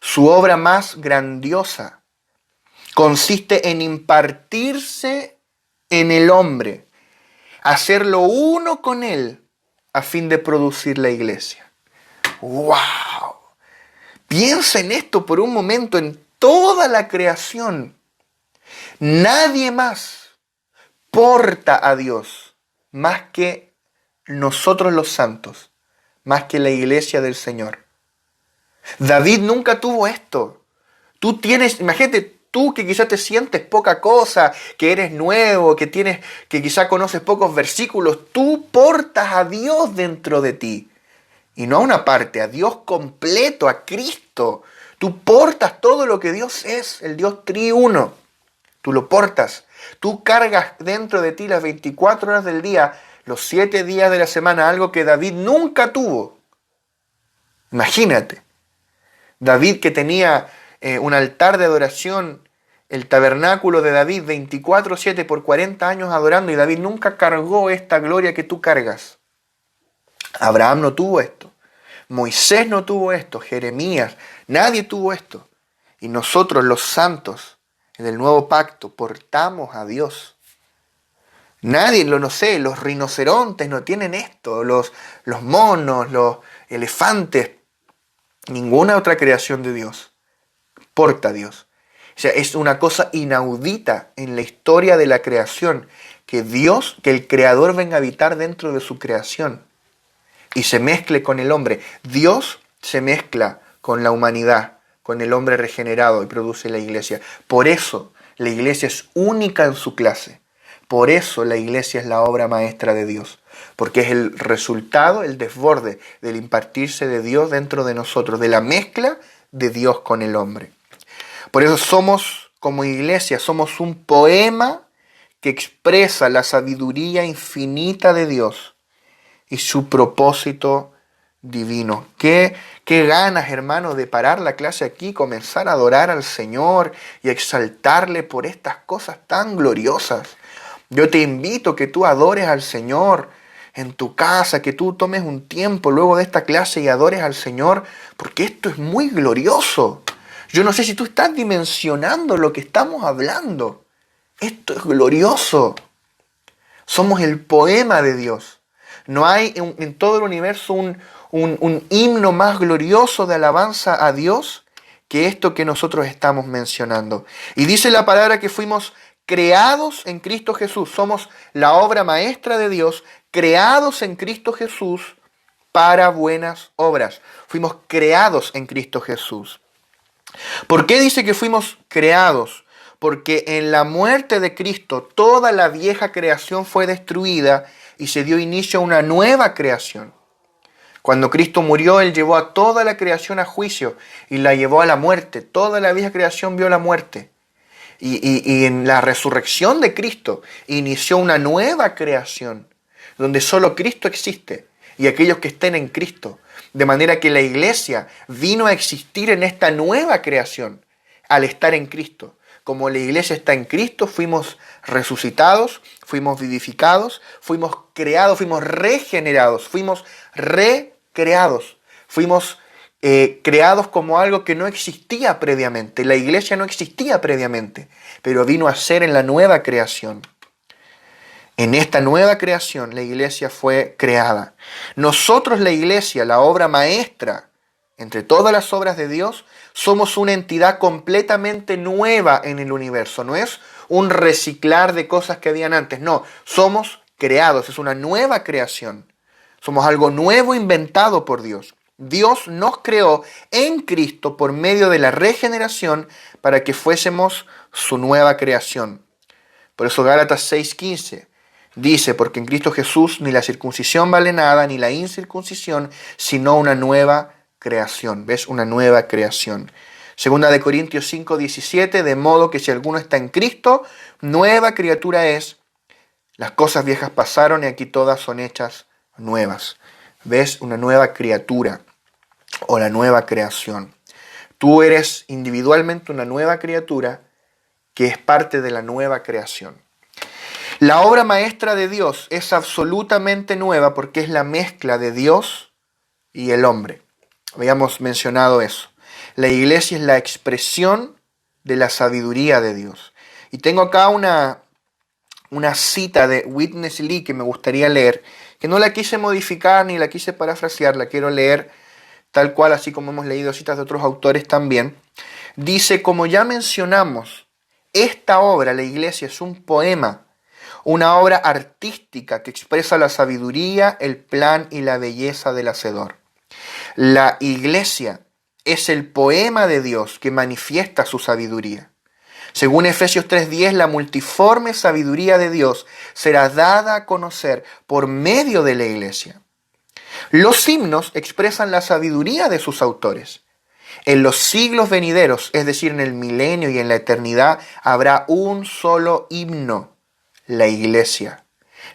su obra más grandiosa, consiste en impartirse en el hombre, hacerlo uno con Él, a fin de producir la iglesia. ¡Wow! Piensa en esto por un momento, en toda la creación, nadie más porta a Dios más que nosotros los santos, más que la iglesia del Señor. David nunca tuvo esto. Tú tienes, imagínate, tú que quizás te sientes poca cosa, que eres nuevo, que quizás conoces pocos versículos, tú portas a Dios dentro de ti. Y no a una parte, a Dios completo, a Cristo. Tú portas todo lo que Dios es, el Dios triuno. Tú lo portas. Tú cargas dentro de ti las 24 horas del día, los 7 días de la semana, algo que David nunca tuvo. Imagínate. David que tenía un altar de adoración, el tabernáculo de David 24/7 por 40 años adorando, y David nunca cargó esta gloria que tú cargas. Abraham no tuvo esto, Moisés no tuvo esto, Jeremías, nadie tuvo esto. Y nosotros los santos del nuevo pacto portamos a Dios. Nadie, no sé, los rinocerontes no tienen esto, los monos, los elefantes, ninguna otra creación de Dios porta a Dios. O sea, es una cosa inaudita en la historia de la creación que Dios, que el Creador venga a habitar dentro de su creación y se mezcle con el hombre. Dios se mezcla con la humanidad, con el hombre regenerado y produce la iglesia. Por eso la iglesia es única en su clase. Por eso la iglesia es la obra maestra de Dios. Porque es el resultado, el desborde del impartirse de Dios dentro de nosotros, de la mezcla de Dios con el hombre. Por eso somos, como iglesia, somos un poema que expresa la sabiduría infinita de Dios y su propósito divino. ¿Qué ganas, hermano, de parar la clase aquí, comenzar a adorar al Señor y exaltarle por estas cosas tan gloriosas? Yo te invito a que tú adores al Señor en tu casa, que tú tomes un tiempo luego de esta clase y adores al Señor, porque esto es muy glorioso. Yo no sé si tú estás dimensionando lo que estamos hablando. Esto es glorioso. Somos el poema de Dios. No hay en todo el universo un himno más glorioso de alabanza a Dios que esto que nosotros estamos mencionando. Y dice la palabra que fuimos creados en Cristo Jesús. Somos la obra maestra de Dios, creados en Cristo Jesús para buenas obras. Fuimos creados en Cristo Jesús. ¿Por qué dice que fuimos creados? Porque en la muerte de Cristo toda la vieja creación fue destruida y se dio inicio a una nueva creación. Cuando Cristo murió, Él llevó a toda la creación a juicio y la llevó a la muerte. Toda la vieja creación vio la muerte. Y en la resurrección de Cristo inició una nueva creación, donde solo Cristo existe y aquellos que estén en Cristo. De manera que la iglesia vino a existir en esta nueva creación al estar en Cristo. Como la iglesia está en Cristo, fuimos resucitados, fuimos vivificados, fuimos creados, fuimos regenerados, fuimos recreados, fuimos creados como algo que no existía previamente. La iglesia no existía previamente, pero vino a ser en la nueva creación. En esta nueva creación la iglesia fue creada. Nosotros, la iglesia, la obra maestra, entre todas las obras de Dios, somos una entidad completamente nueva en el universo. No es un reciclar de cosas que habían antes. No, somos creados. Es una nueva creación. Somos algo nuevo inventado por Dios. Dios nos creó en Cristo por medio de la regeneración para que fuésemos su nueva creación. Por eso Gálatas 6:15 dice, porque en Cristo Jesús ni la circuncisión vale nada, ni la incircuncisión, sino una nueva creación. ¿Ves? Una nueva creación. Segunda de Corintios 5:17, de modo que si alguno está en Cristo, nueva criatura es. Las cosas viejas pasaron y aquí todas son hechas nuevas. ¿Ves? Una nueva criatura o la nueva creación. Tú eres individualmente una nueva criatura que es parte de la nueva creación. La obra maestra de Dios es absolutamente nueva porque es la mezcla de Dios y el hombre. Habíamos mencionado eso. La iglesia es la expresión de la sabiduría de Dios. Y tengo acá una cita de Witness Lee que me gustaría leer, que no la quise modificar ni la quise parafrasear, la quiero leer tal cual, así como hemos leído citas de otros autores también, dice, como ya mencionamos, esta obra, la iglesia, es un poema, una obra artística que expresa la sabiduría, el plan y la belleza del Hacedor. La iglesia es el poema de Dios que manifiesta su sabiduría. Según Efesios 3:10, la multiforme sabiduría de Dios será dada a conocer por medio de la iglesia. Los himnos expresan la sabiduría de sus autores. En los siglos venideros, es decir, en el milenio y en la eternidad, habrá un solo himno, la iglesia,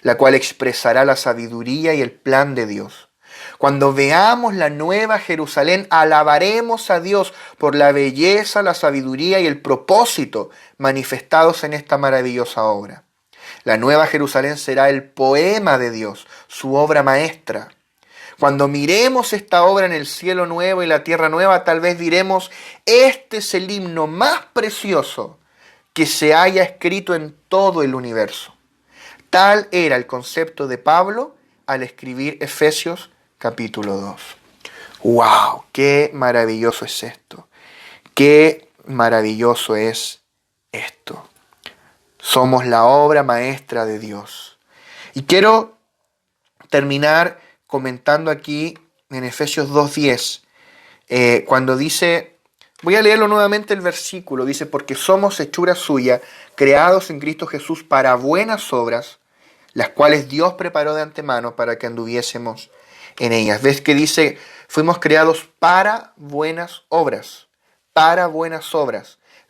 la cual expresará la sabiduría y el plan de Dios. Cuando veamos la nueva Jerusalén, alabaremos a Dios por la belleza, la sabiduría y el propósito manifestados en esta maravillosa obra. La nueva Jerusalén será el poema de Dios, su obra maestra. Cuando miremos esta obra en el cielo nuevo y la tierra nueva, tal vez diremos, este es el himno más precioso que se haya escrito en todo el universo. Tal era el concepto de Pablo al escribir Efesios capítulo 2. ¡Wow! ¡Qué maravilloso es esto! ¡Qué maravilloso es esto! Somos la obra maestra de Dios. Y quiero terminar comentando aquí en Efesios 2:10, cuando dice, voy a leerlo nuevamente el versículo, dice, porque somos hechura suya, creados en Cristo Jesús para buenas obras, las cuales Dios preparó de antemano para que anduviésemos en ellas. ¿Ves que dice, fuimos creados para buenas obras,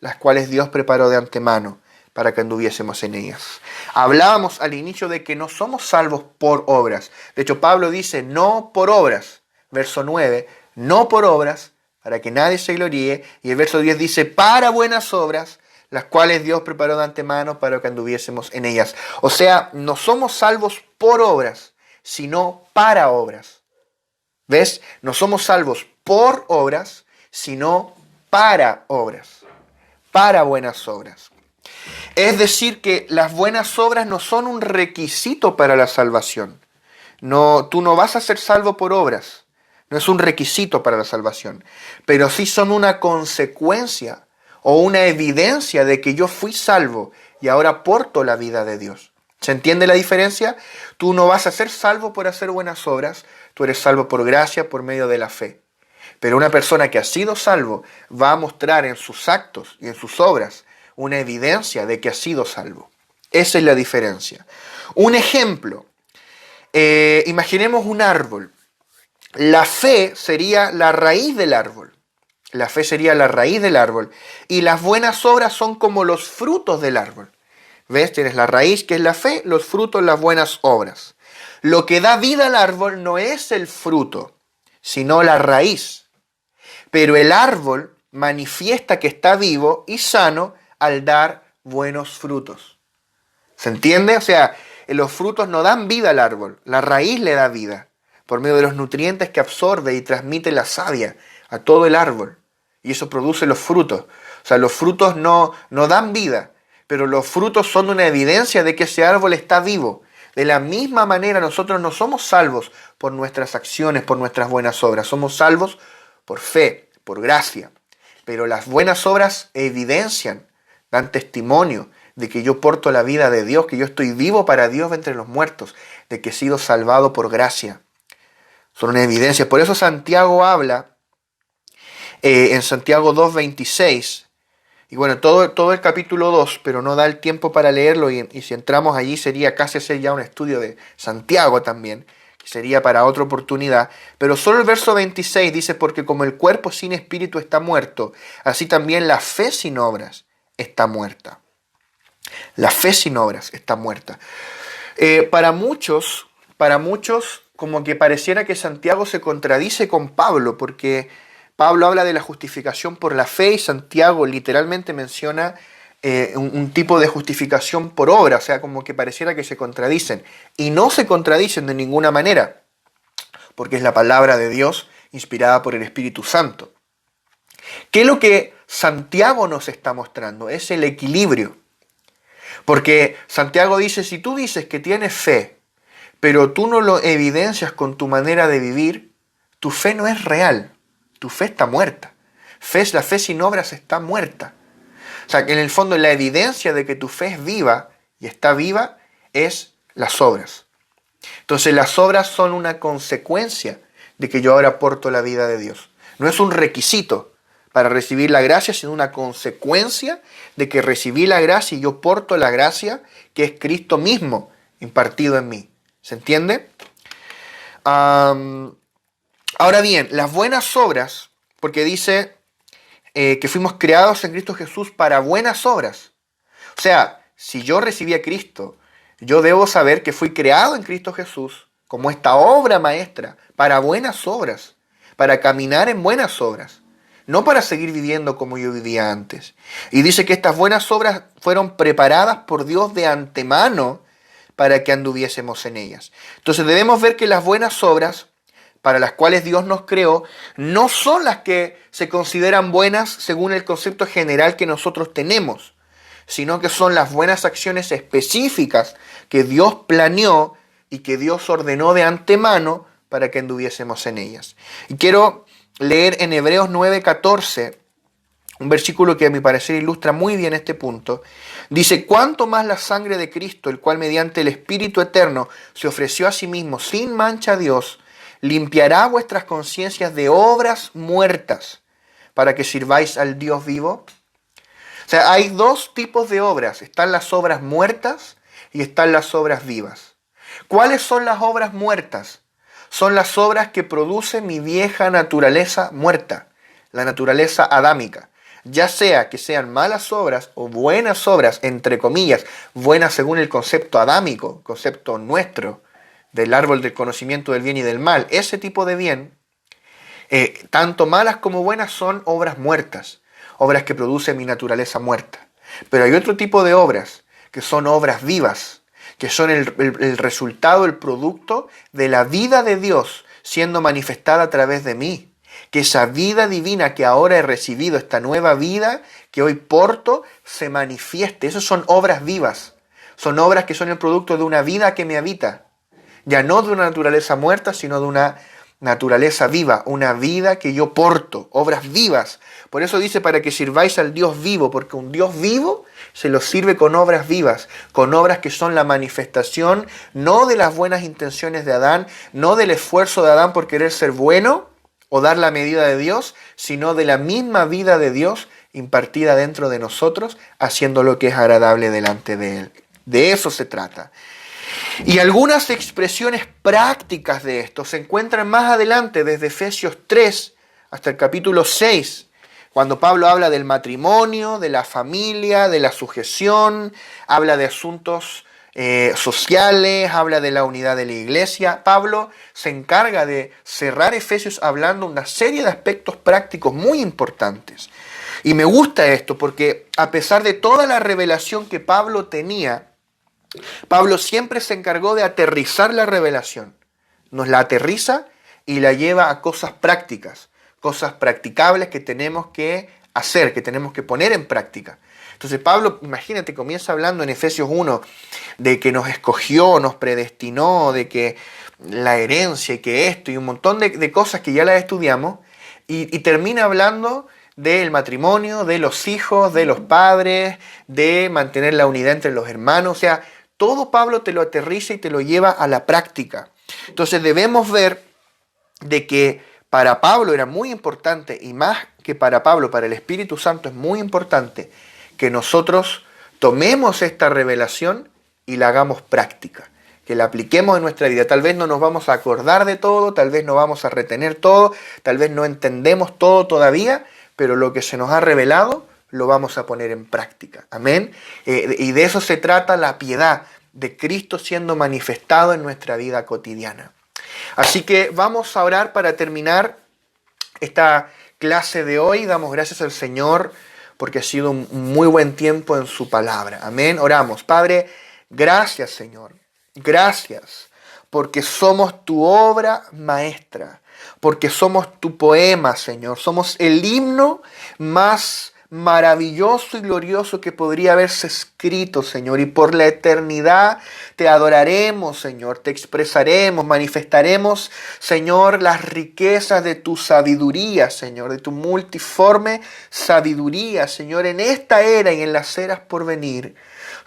las cuales Dios preparó de antemano para que anduviésemos en ellas? Hablábamos al inicio de que no somos salvos por obras. De hecho, Pablo dice, no por obras. Verso 9, no por obras, para que nadie se gloríe. Y el verso 10 dice, para buenas obras, las cuales Dios preparó de antemano para que anduviésemos en ellas. O sea, no somos salvos por obras, sino para obras. ¿Ves? No somos salvos por obras, sino para obras, para buenas obras. Es decir, que las buenas obras no son un requisito para la salvación. No, tú no vas a ser salvo por obras, no es un requisito para la salvación, pero sí son una consecuencia o una evidencia de que yo fui salvo y ahora porto la vida de Dios. ¿Se entiende la diferencia? Tú no vas a ser salvo por hacer buenas obras, tú eres salvo por gracia, por medio de la fe. Pero una persona que ha sido salvo va a mostrar en sus actos y en sus obras una evidencia de que ha sido salvo. Esa es la diferencia. Un ejemplo, imaginemos un árbol. La fe sería la raíz del árbol. La fe sería la raíz del árbol. Y las buenas obras son como los frutos del árbol. ¿Ves? Tienes la raíz, que es la fe, los frutos, las buenas obras. Lo que da vida al árbol no es el fruto, sino la raíz. Pero el árbol manifiesta que está vivo y sano al dar buenos frutos. ¿Se entiende? O sea, los frutos no dan vida al árbol, la raíz le da vida, por medio de los nutrientes que absorbe y transmite la savia a todo el árbol. Y eso produce los frutos. O sea, los frutos no dan vida, pero los frutos son una evidencia de que ese árbol está vivo. De la misma manera, nosotros no somos salvos por nuestras acciones, por nuestras buenas obras. Somos salvos por fe, por gracia. Pero las buenas obras evidencian, dan testimonio de que yo porto la vida de Dios, que yo estoy vivo para Dios entre los muertos, de que he sido salvado por gracia. Son una evidencia. Por eso Santiago habla en Santiago 2:26. Y bueno, todo el capítulo 2, pero no da el tiempo para leerlo y si entramos allí sería casi hacer ya un estudio de Santiago también, que sería para otra oportunidad. Pero solo el verso 26 dice, porque como el cuerpo sin espíritu está muerto, así también la fe sin obras está muerta. La fe sin obras está muerta. Para muchos, como que pareciera que Santiago se contradice con Pablo, porque Pablo habla de la justificación por la fe y Santiago literalmente menciona un tipo de justificación por obra, o sea, como que pareciera que se contradicen. Y no se contradicen de ninguna manera, porque es la palabra de Dios inspirada por el Espíritu Santo. ¿Qué es lo que Santiago nos está mostrando? Es el equilibrio. Porque Santiago dice, si tú dices que tienes fe, pero tú no lo evidencias con tu manera de vivir, tu fe no es real. tu fe está muerta. La fe sin obras está muerta. O sea, que en el fondo la evidencia de que tu fe es viva y está viva es las obras. Entonces las obras son una consecuencia de que yo ahora aporto la vida de Dios. No es un requisito para recibir la gracia, sino una consecuencia de que recibí la gracia y yo porto la gracia que es Cristo mismo impartido en mí. ¿Se entiende? Ahora bien, las buenas obras, porque dice que fuimos creados en Cristo Jesús para buenas obras. O sea, si yo recibí a Cristo, yo debo saber que fui creado en Cristo Jesús como esta obra maestra para buenas obras, para caminar en buenas obras, no para seguir viviendo como yo vivía antes. Y dice que estas buenas obras fueron preparadas por Dios de antemano para que anduviésemos en ellas. Entonces debemos ver que las buenas obras para las cuales Dios nos creó no son las que se consideran buenas según el concepto general que nosotros tenemos, sino que son las buenas acciones específicas que Dios planeó y que Dios ordenó de antemano para que anduviésemos en ellas. Y quiero leer en Hebreos 9:14, un versículo que a mi parecer ilustra muy bien este punto. Dice: cuánto más la sangre de Cristo, el cual mediante el Espíritu Eterno se ofreció a sí mismo sin mancha a Dios, limpiará vuestras conciencias de obras muertas para que sirváis al Dios vivo. O sea, hay dos tipos de obras. Están las obras muertas y están las obras vivas. ¿Cuáles son las obras muertas? Son las obras que produce mi vieja naturaleza muerta, la naturaleza adámica. Ya sea que sean malas obras o buenas obras, entre comillas, buenas según el concepto adámico, concepto nuestro, del árbol del conocimiento del bien y del mal. Ese tipo de bien, tanto malas como buenas, son obras muertas, obras que producen mi naturaleza muerta. Pero hay otro tipo de obras que son obras vivas, que son el resultado, el producto de la vida de Dios siendo manifestada a través de mí. Que esa vida divina que ahora he recibido, esta nueva vida que hoy porto, se manifieste. Esas son obras vivas. Son obras que son el producto de una vida que me habita. Ya no de una naturaleza muerta, sino de una naturaleza viva, una vida que yo porto, obras vivas. Por eso dice: para que sirváis al Dios vivo, porque un Dios vivo se lo sirve con obras vivas, con obras que son la manifestación no de las buenas intenciones de Adán, no del esfuerzo de Adán por querer ser bueno o dar la medida de Dios, sino de la misma vida de Dios impartida dentro de nosotros, haciendo lo que es agradable delante de Él. De eso se trata. Y algunas expresiones prácticas de esto se encuentran más adelante, desde Efesios 3 hasta el capítulo 6, cuando Pablo habla del matrimonio, de la familia, de la sujeción, habla de asuntos sociales, habla de la unidad de la iglesia. Pablo se encarga de cerrar Efesios hablando una serie de aspectos prácticos muy importantes. Y me gusta esto porque a pesar de toda la revelación que Pablo tenía, Pablo siempre se encargó de aterrizar la revelación. Nos la aterriza y la lleva a cosas prácticas, cosas practicables que tenemos que hacer, que tenemos que poner en práctica. Entonces Pablo, imagínate, comienza hablando en Efesios 1 de que nos escogió, nos predestinó, de que la herencia y que esto y un montón de cosas que ya las estudiamos, y termina hablando del matrimonio, de los hijos, de los padres, de mantener la unidad entre los hermanos. O sea, todo Pablo te lo aterriza y te lo lleva a la práctica. Entonces debemos ver de que para Pablo era muy importante, y más que para Pablo, para el Espíritu Santo es muy importante, que nosotros tomemos esta revelación y la hagamos práctica, que la apliquemos en nuestra vida. Tal vez no nos vamos a acordar de todo, tal vez no vamos a retener todo, tal vez no entendemos todo todavía, pero lo que se nos ha revelado lo vamos a poner en práctica. Amén. Y de eso se trata la piedad, de Cristo siendo manifestado en nuestra vida cotidiana. Así que vamos a orar para terminar esta clase de hoy. Damos gracias al Señor porque ha sido un muy buen tiempo en su palabra. Amén. Oramos. Padre, gracias, Señor. Gracias porque somos tu obra maestra, porque somos tu poema, Señor. Somos el himno más maravilloso y glorioso que podría haberse escrito, Señor. Y por la eternidad te adoraremos, Señor, te expresaremos, manifestaremos, Señor, las riquezas de tu sabiduría, Señor, de tu multiforme sabiduría, Señor, en esta era y en las eras por venir.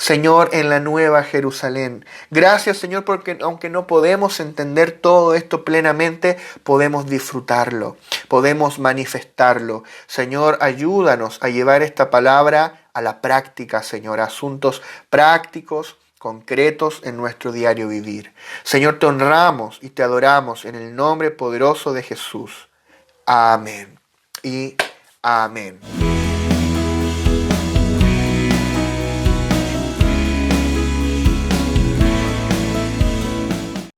Señor, en la nueva Jerusalén. Gracias, Señor, porque aunque no podemos entender todo esto plenamente, podemos disfrutarlo, podemos manifestarlo. Señor, ayúdanos a llevar esta palabra a la práctica, Señor, asuntos prácticos, concretos en nuestro diario vivir. Señor, te honramos y te adoramos en el nombre poderoso de Jesús. Amén y amén.